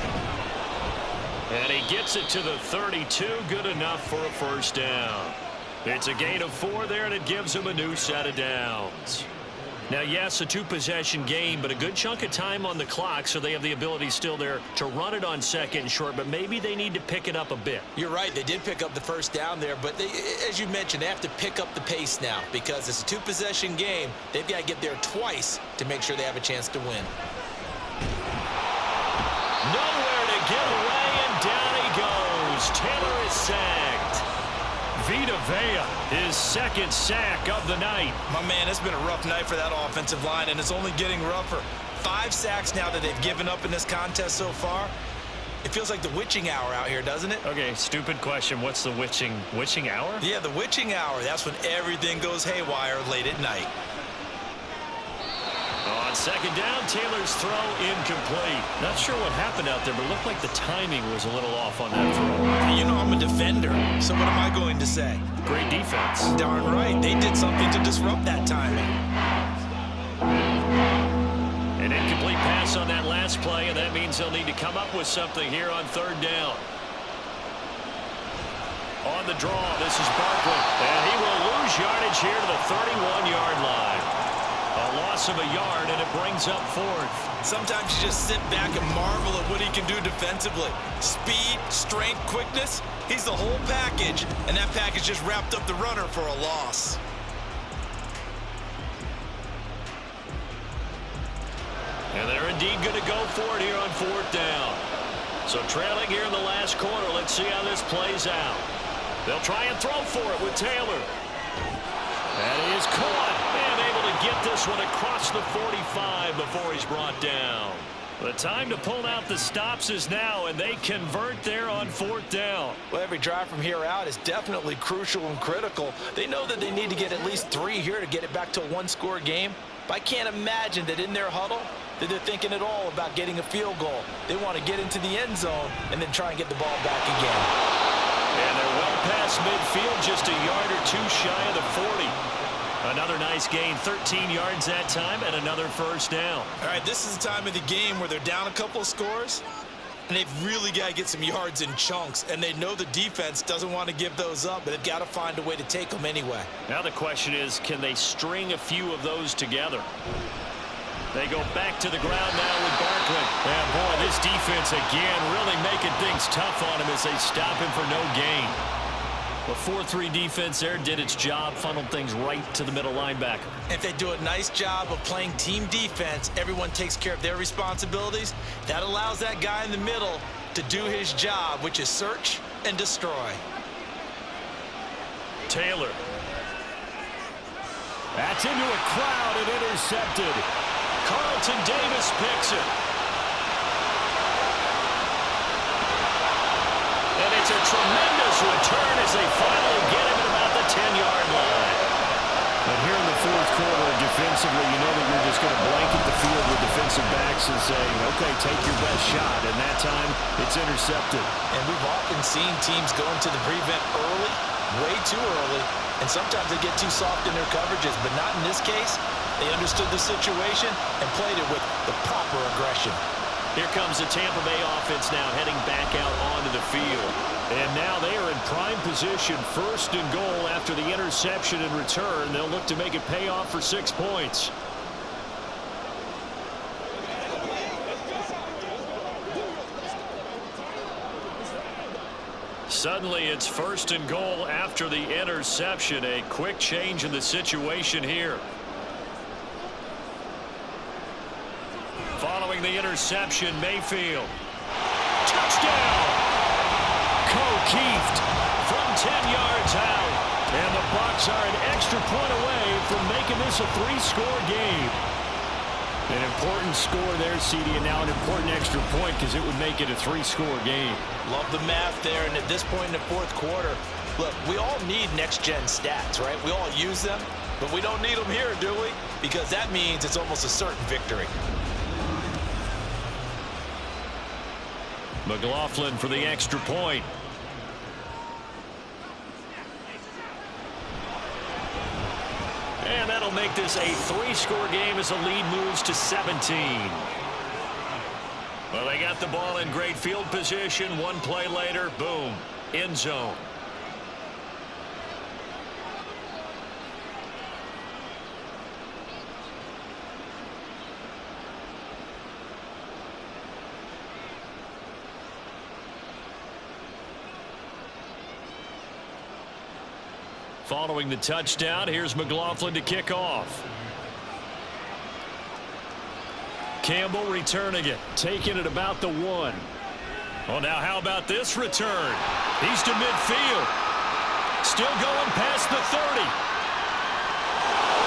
And he gets it to the 32. Good enough for a first down. It's a gain of 4 there, and it gives him a new set of downs. Now, yes, a 2-possession game, but a good chunk of time on the clock, so they have the ability still there to run it on 2nd and short, but maybe they need to pick it up a bit. You're right. They did pick up the first down there, but they, as you mentioned, they have to pick up the pace now because it's a 2-possession game. They've got to get there twice to make sure they have a chance to win. Nowhere to get away, and down he goes. Taylor is sacked. Vita Vea, his 2nd sack of the night. My man, it's been a rough night for that offensive line, and it's only getting rougher. 5 sacks now that they've given up in this contest so far. It feels like the witching hour out here, doesn't it? Okay, stupid question. What's the witching hour? Yeah, the witching hour. That's when everything goes haywire late at night. On 2nd down, Taylor's throw incomplete. Not sure what happened out there, but it looked like the timing was a little off on that throw. You know I'm a defender, so what am I going to say? Great defense. Darn right. They did something to disrupt that timing. An incomplete pass on that last play, and that means they'll need to come up with something here on 3rd down. On the draw, this is Barkley, and he will lose yardage here to the 31-yard line. A loss of a yard, and it brings up 4th. Sometimes you just sit back and marvel at what he can do defensively. Speed, strength, quickness, he's the whole package, and that package just wrapped up the runner for a loss. And they're indeed going to go for it here on 4th down. So trailing here in the last quarter, let's see how this plays out. They'll try and throw for it with Taylor. That is caught, and able to get this one across the 45 before he's brought down. The time to pull out the stops is now, and they convert there on 4th down. Well, every drive from here out is definitely crucial and critical. They know that they need to get at least 3 here to get it back to a 1-score game. But I can't imagine that in their huddle that they're thinking at all about getting a field goal. They want to get into the end zone and then try and get the ball back again. And they're well past midfield, just a yard or 2 shy of the 40. Another nice gain, 13 yards that time, and another first down. All right, this is the time of the game where they're down a couple of scores, and they've really got to get some yards in chunks, and they know the defense doesn't want to give those up, but they've got to find a way to take them anyway. Now the question is, can they string a few of those together? They go back to the ground now with Barkley. And boy, this defense again really making things tough on him as they stop him for no gain. The 4-3 defense there did its job, funneled things right to the middle linebacker. If they do a nice job of playing team defense, everyone takes care of their responsibilities. That allows that guy in the middle to do his job, which is search and destroy. Taylor. That's into a crowd and intercepted. Carlton Davis picks it. And it's a tremendous return as they finally get him at about the 10-yard line. But here in the fourth quarter, defensively, you know that you're just going to blanket the field with defensive backs and saying, okay, take your best shot. And that time, it's intercepted. And we've often seen teams go into the prevent early, way too early, and sometimes they get too soft in their coverages, but not in this case. They understood the situation and played it with the proper aggression. Here comes the Tampa Bay offense now heading back out onto the field. And now they are in prime position, first and goal after the interception and return. They'll look to make it pay off for 6 points. Suddenly it's first and goal after the interception. A quick change in the situation here. Following the interception, Mayfield. Touchdown! O'Keefe from 10 yards out. And the Bucs are an extra point away from making this a 3-score game. An important score there, CD, and now an important extra point because it would make it a 3-score game. Love the math there, and at this point in the fourth quarter, look, we all need next-gen stats, right? We all use them, but we don't need them here, do we? Because that means it's almost a certain victory. McLaughlin for the extra point. And that'll make this a 3-score game as the lead moves to 17. Well, they got the ball in great field position. One play later, boom, end zone. Following the touchdown, here's McLaughlin to kick off. Campbell returning it, taking it about the 1. Well, now how about this return? He's to midfield. Still going past the 30.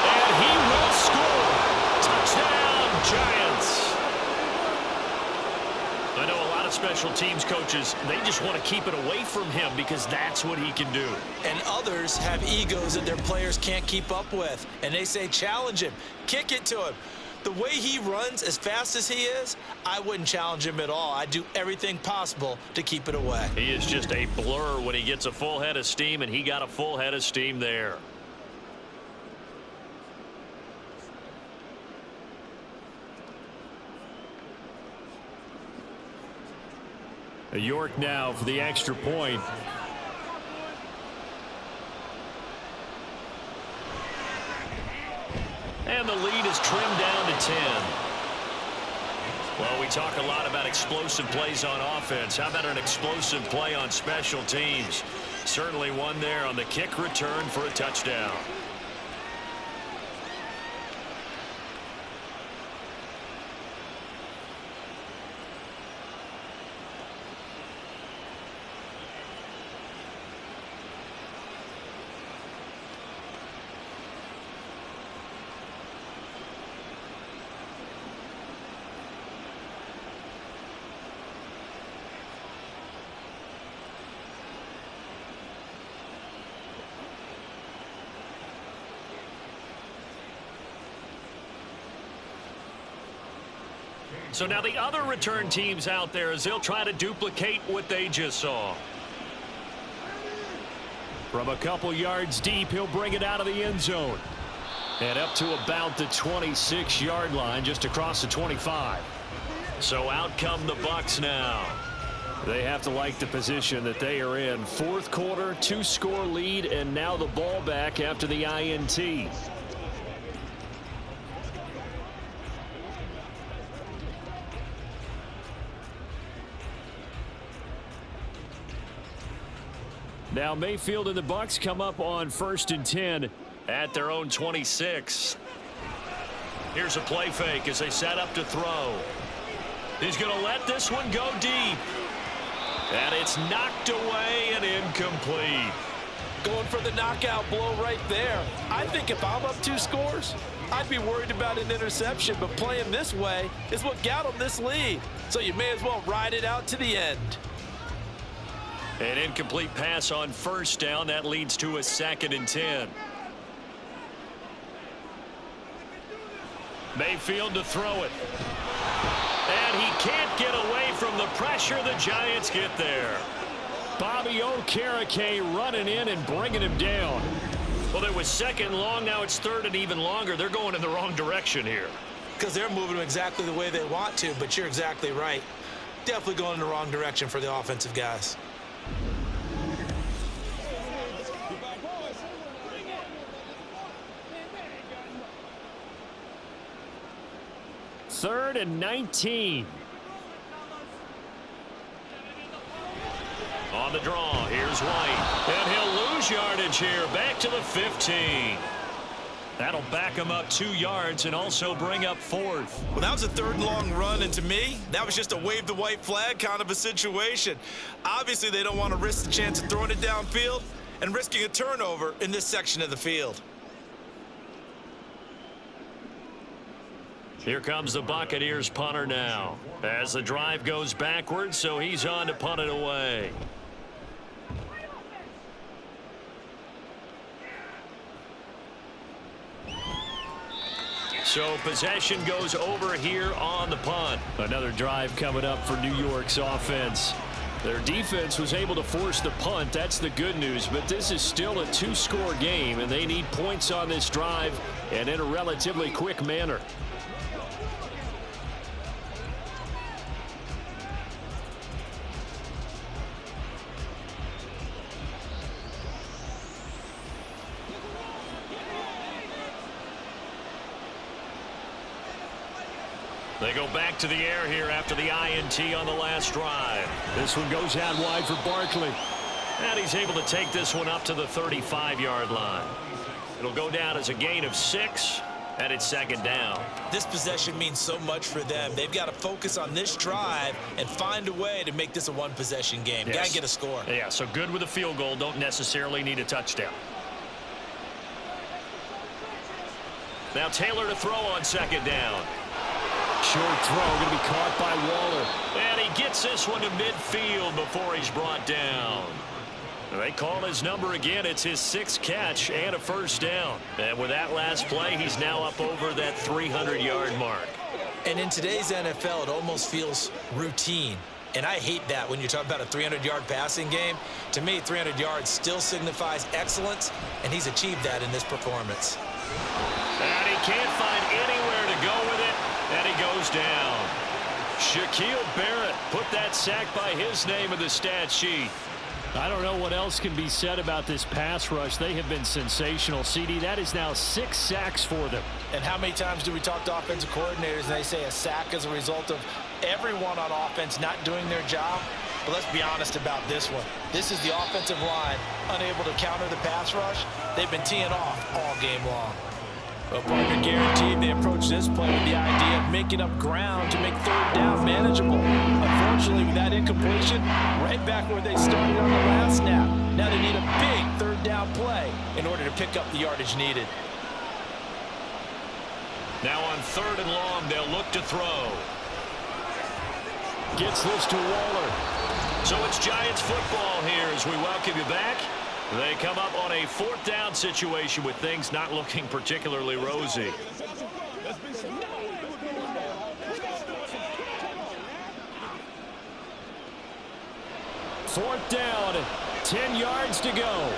And he will score. Touchdown, Giants. I know a lot of special teams coaches, they just want to keep it away from him because that's what he can do. And others have egos that their players can't keep up with. And they say, challenge him, kick it to him. The way he runs as fast as he is, I wouldn't challenge him at all. I'd do everything possible to keep it away. He is just a blur when he gets a full head of steam, and he got a full head of steam there. York now for the extra point. And the lead is trimmed down to 10. Well, we talk a lot about explosive plays on offense. How about an explosive play on special teams? Certainly one there on the kick return for a touchdown. So now the other return teams out there as they'll try to duplicate what they just saw. From a couple yards deep, he'll bring it out of the end zone. And up to about the 26-yard line, just across the 25. So out come the Bucs now. They have to like the position that they are in. Fourth quarter, 2-score lead, and now the ball back after the INT. Now Mayfield and the Bucs come up on 1st and 10 at their own 26. Here's a play fake as they set up to throw. He's going to let this one go deep. And it's knocked away and incomplete. Going for the knockout blow right there. I think if I'm up 2 scores, I'd be worried about an interception, but playing this way is what got them this lead. So you may as well ride it out to the end. An incomplete pass on 1st down. That leads to a 2nd and 10. Mayfield to throw it. And he can't get away from the pressure. The Giants get there. Bobby Okereke running in and bringing him down. Well, it was 2nd and long. Now it's 3rd and even longer. They're going in the wrong direction here. Because they're moving them exactly the way they want to, but you're exactly right. Definitely going in the wrong direction for the offensive guys. Third and 19. On the draw, here's White. And he'll lose yardage here. Back to the 15. That'll back him up 2 yards and also bring up 4th. Well, that was a 3rd and long run, and to me, that was just a wave the white flag kind of a situation. Obviously, they don't want to risk the chance of throwing it downfield and risking a turnover in this section of the field. Here comes the Buccaneers punter now. As the drive goes backwards, so he's on to punt it away. So possession goes over here on the punt. Another drive coming up for New York's offense. Their defense was able to force the punt. That's the good news, but this is still a 2-score game, and they need points on this drive and in a relatively quick manner. They go back to the air here after the INT on the last drive. This one goes out wide for Barkley. And he's able to take this one up to the 35-yard line. It'll go down as a gain of 6, and it's 2nd down. This possession means so much for them. They've got to focus on this drive and find a way to make this a 1-possession game. Yes. Got to get a score. Yeah, so good with a field goal. Don't necessarily need a touchdown. Now Taylor to throw on 2nd down. Short throw going to be caught by Waller. And he gets this one to midfield before he's brought down. They call his number again. It's his 6th catch and a 1st down. And with that last play, he's now up over that 300-yard mark. And in today's NFL, it almost feels routine. And I hate that when you talk about a 300-yard passing game. To me, 300 yards still signifies excellence, and he's achieved that in this performance. And he can't find anywhere to go with it. And he goes down. Shaquille Barrett put that sack by his name in the stat sheet. I don't know what else can be said about this pass rush. They have been sensational. CD, that is now 6 sacks for them. And how many times do we talk to offensive coordinators and they say a sack is a result of everyone on offense not doing their job? But let's be honest about this one. This is the offensive line unable to counter the pass rush. They've been teeing off all game long. Well, partner guaranteed they approach this play with the idea of making up ground to make 3rd down manageable. Unfortunately, with that incompletion, right back where they started on the last snap. Now they need a big 3rd down play in order to pick up the yardage needed. Now on 3rd and long, they'll look to throw. Gets this to Waller. So it's Giants football here as we welcome you back. They come up on a 4th down situation with things not looking particularly rosy. Fourth down, 10 yards to go.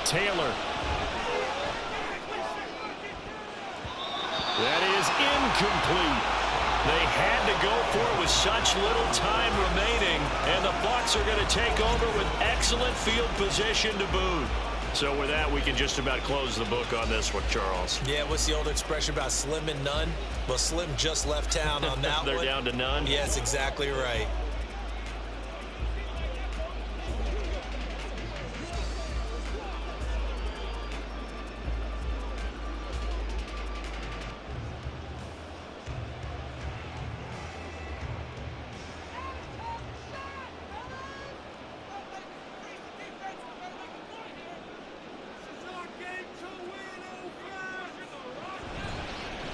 Taylor. That is incomplete. They had to go for it with such little time remaining, and the Bucs are going to take over with excellent field position to boot. So with that, we can just about close the book on this one, Charles. Yeah, what's the old expression about slim and none? Well, Slim just left town on that They're one. down to none? Yes, exactly right.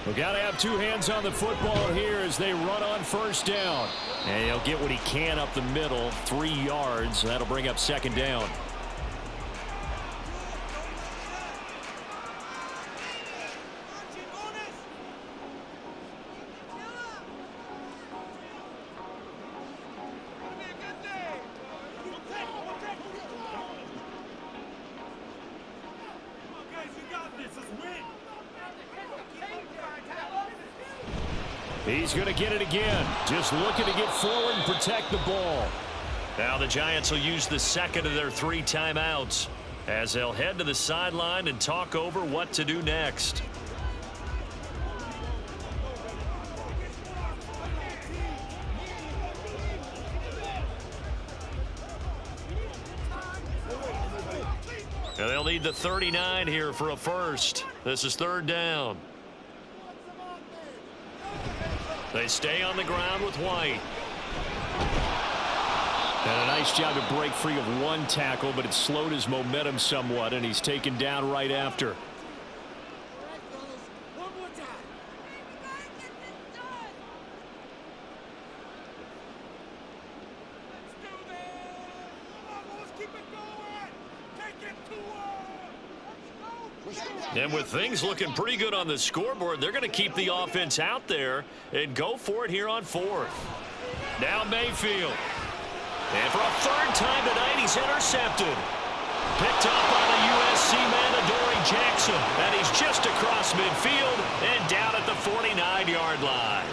We've got to have two hands on the football here as they run on first down. And he'll get what he can up the middle, 3 yards. That'll bring up second down. He's going to get it again. Just looking to get forward and protect the ball. Now the Giants will use the second of their 3 timeouts as they'll head to the sideline and talk over what to do next. And they'll need the 39 here for a first. This is third down. They stay on the ground with White. And a nice job to break free of one tackle, but it slowed his momentum somewhat, and he's taken down right after. And with things looking pretty good on the scoreboard, they're going to keep the offense out there and go for it here on fourth. Now Mayfield. And for a third time tonight, he's intercepted. Picked up by the USC man, Adoree Jackson. And he's just across midfield and down at the 49-yard line.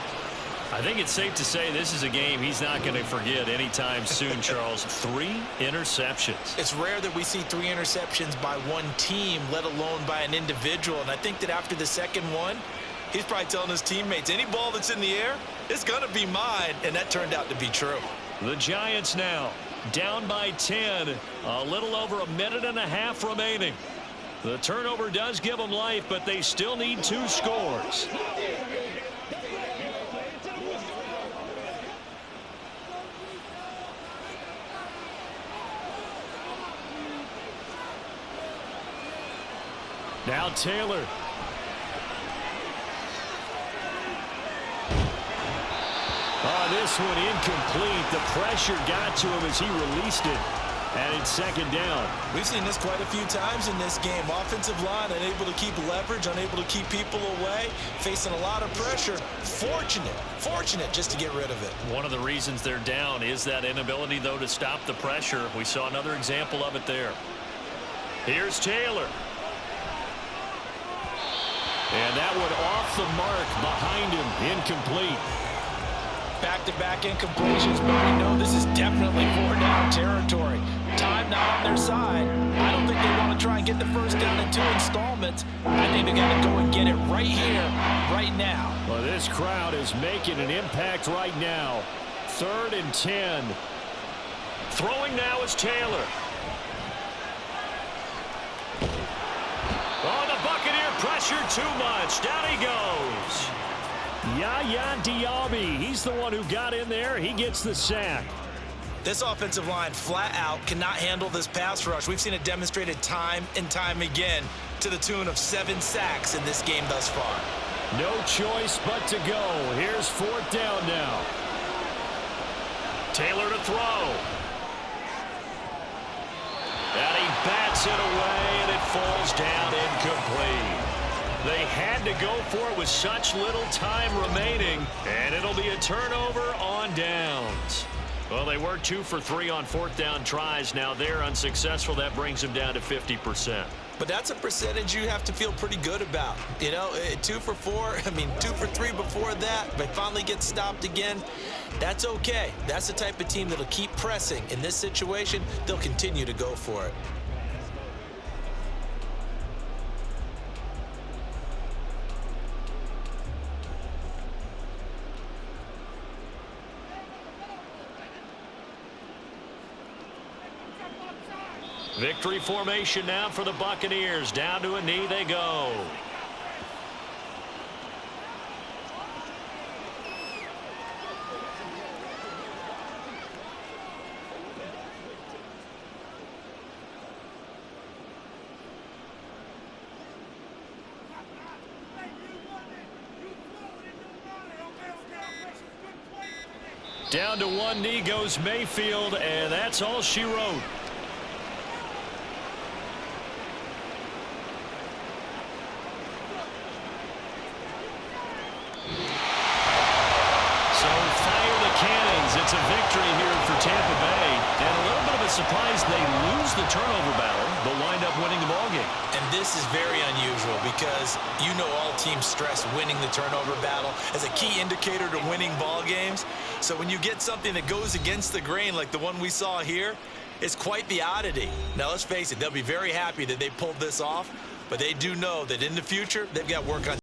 I think it's safe to say this is a game he's not going to forget anytime soon, Charles. 3 interceptions. It's rare that we see 3 interceptions by one team, let alone by an individual. And I think that after the second one, he's probably telling his teammates, any ball that's in the air, it's going to be mine. And that turned out to be true. The Giants now down by 10. A little over a minute and a half remaining. The turnover does give them life, but they still need 2 scores. Now Taylor. Oh, this one incomplete. The pressure got to him as he released it. And it's second down. We've seen this quite a few times in this game. Offensive line unable to keep leverage, unable to keep people away, facing a lot of pressure. Fortunate just to get rid of it. One of the reasons they're down is that inability, though, to stop the pressure. We saw another example of it there. Here's Taylor. And that one off the mark behind him. Incomplete. Back-to-back incompletions, but we know this is definitely 4-down territory. Time not on their side. I don't think they want to try and get the first down in 2 installments. I think they got to go and get it right here, right now. Well, this crowd is making an impact right now. 3rd and 10. Throwing now is Taylor. Oh, the Buccaneer pressure too much. Down he goes. Yaya Diaby, he's the one who got in there. He gets the sack. This offensive line flat out cannot handle this pass rush. We've seen it demonstrated time and time again to the tune of 7 sacks in this game thus far. No choice but to go. Here's 4th down now. Taylor to throw. And he bats it away, and it falls down incomplete. They had to go for it with such little time remaining, and it'll be a turnover on downs. Well, they were 2 for 3 on 4th down tries. Now they're unsuccessful. That brings them down to 50%. But that's a percentage you have to feel pretty good about. You know, 2 for 4, 2 for 3 before that. They finally get stopped again. That's okay. That's the type of team that'll keep pressing. In this situation, they'll continue to go for it. Victory formation now for the Buccaneers. Down to a knee they go. Down to one knee goes Mayfield, and that's all she wrote. So fire the cannons. It's a victory here for Tampa Bay. And a little bit of a surprise they lose the turnover battle, but wind up winning the ballgame. And this is very unusual because you know all teams stress winning the turnover battle as a key indicator to winning ball games. So when you get something that goes against the grain like the one we saw here, it's quite the oddity. Now, let's face it, they'll be very happy that they pulled this off, but they do know that in the future, they've got work on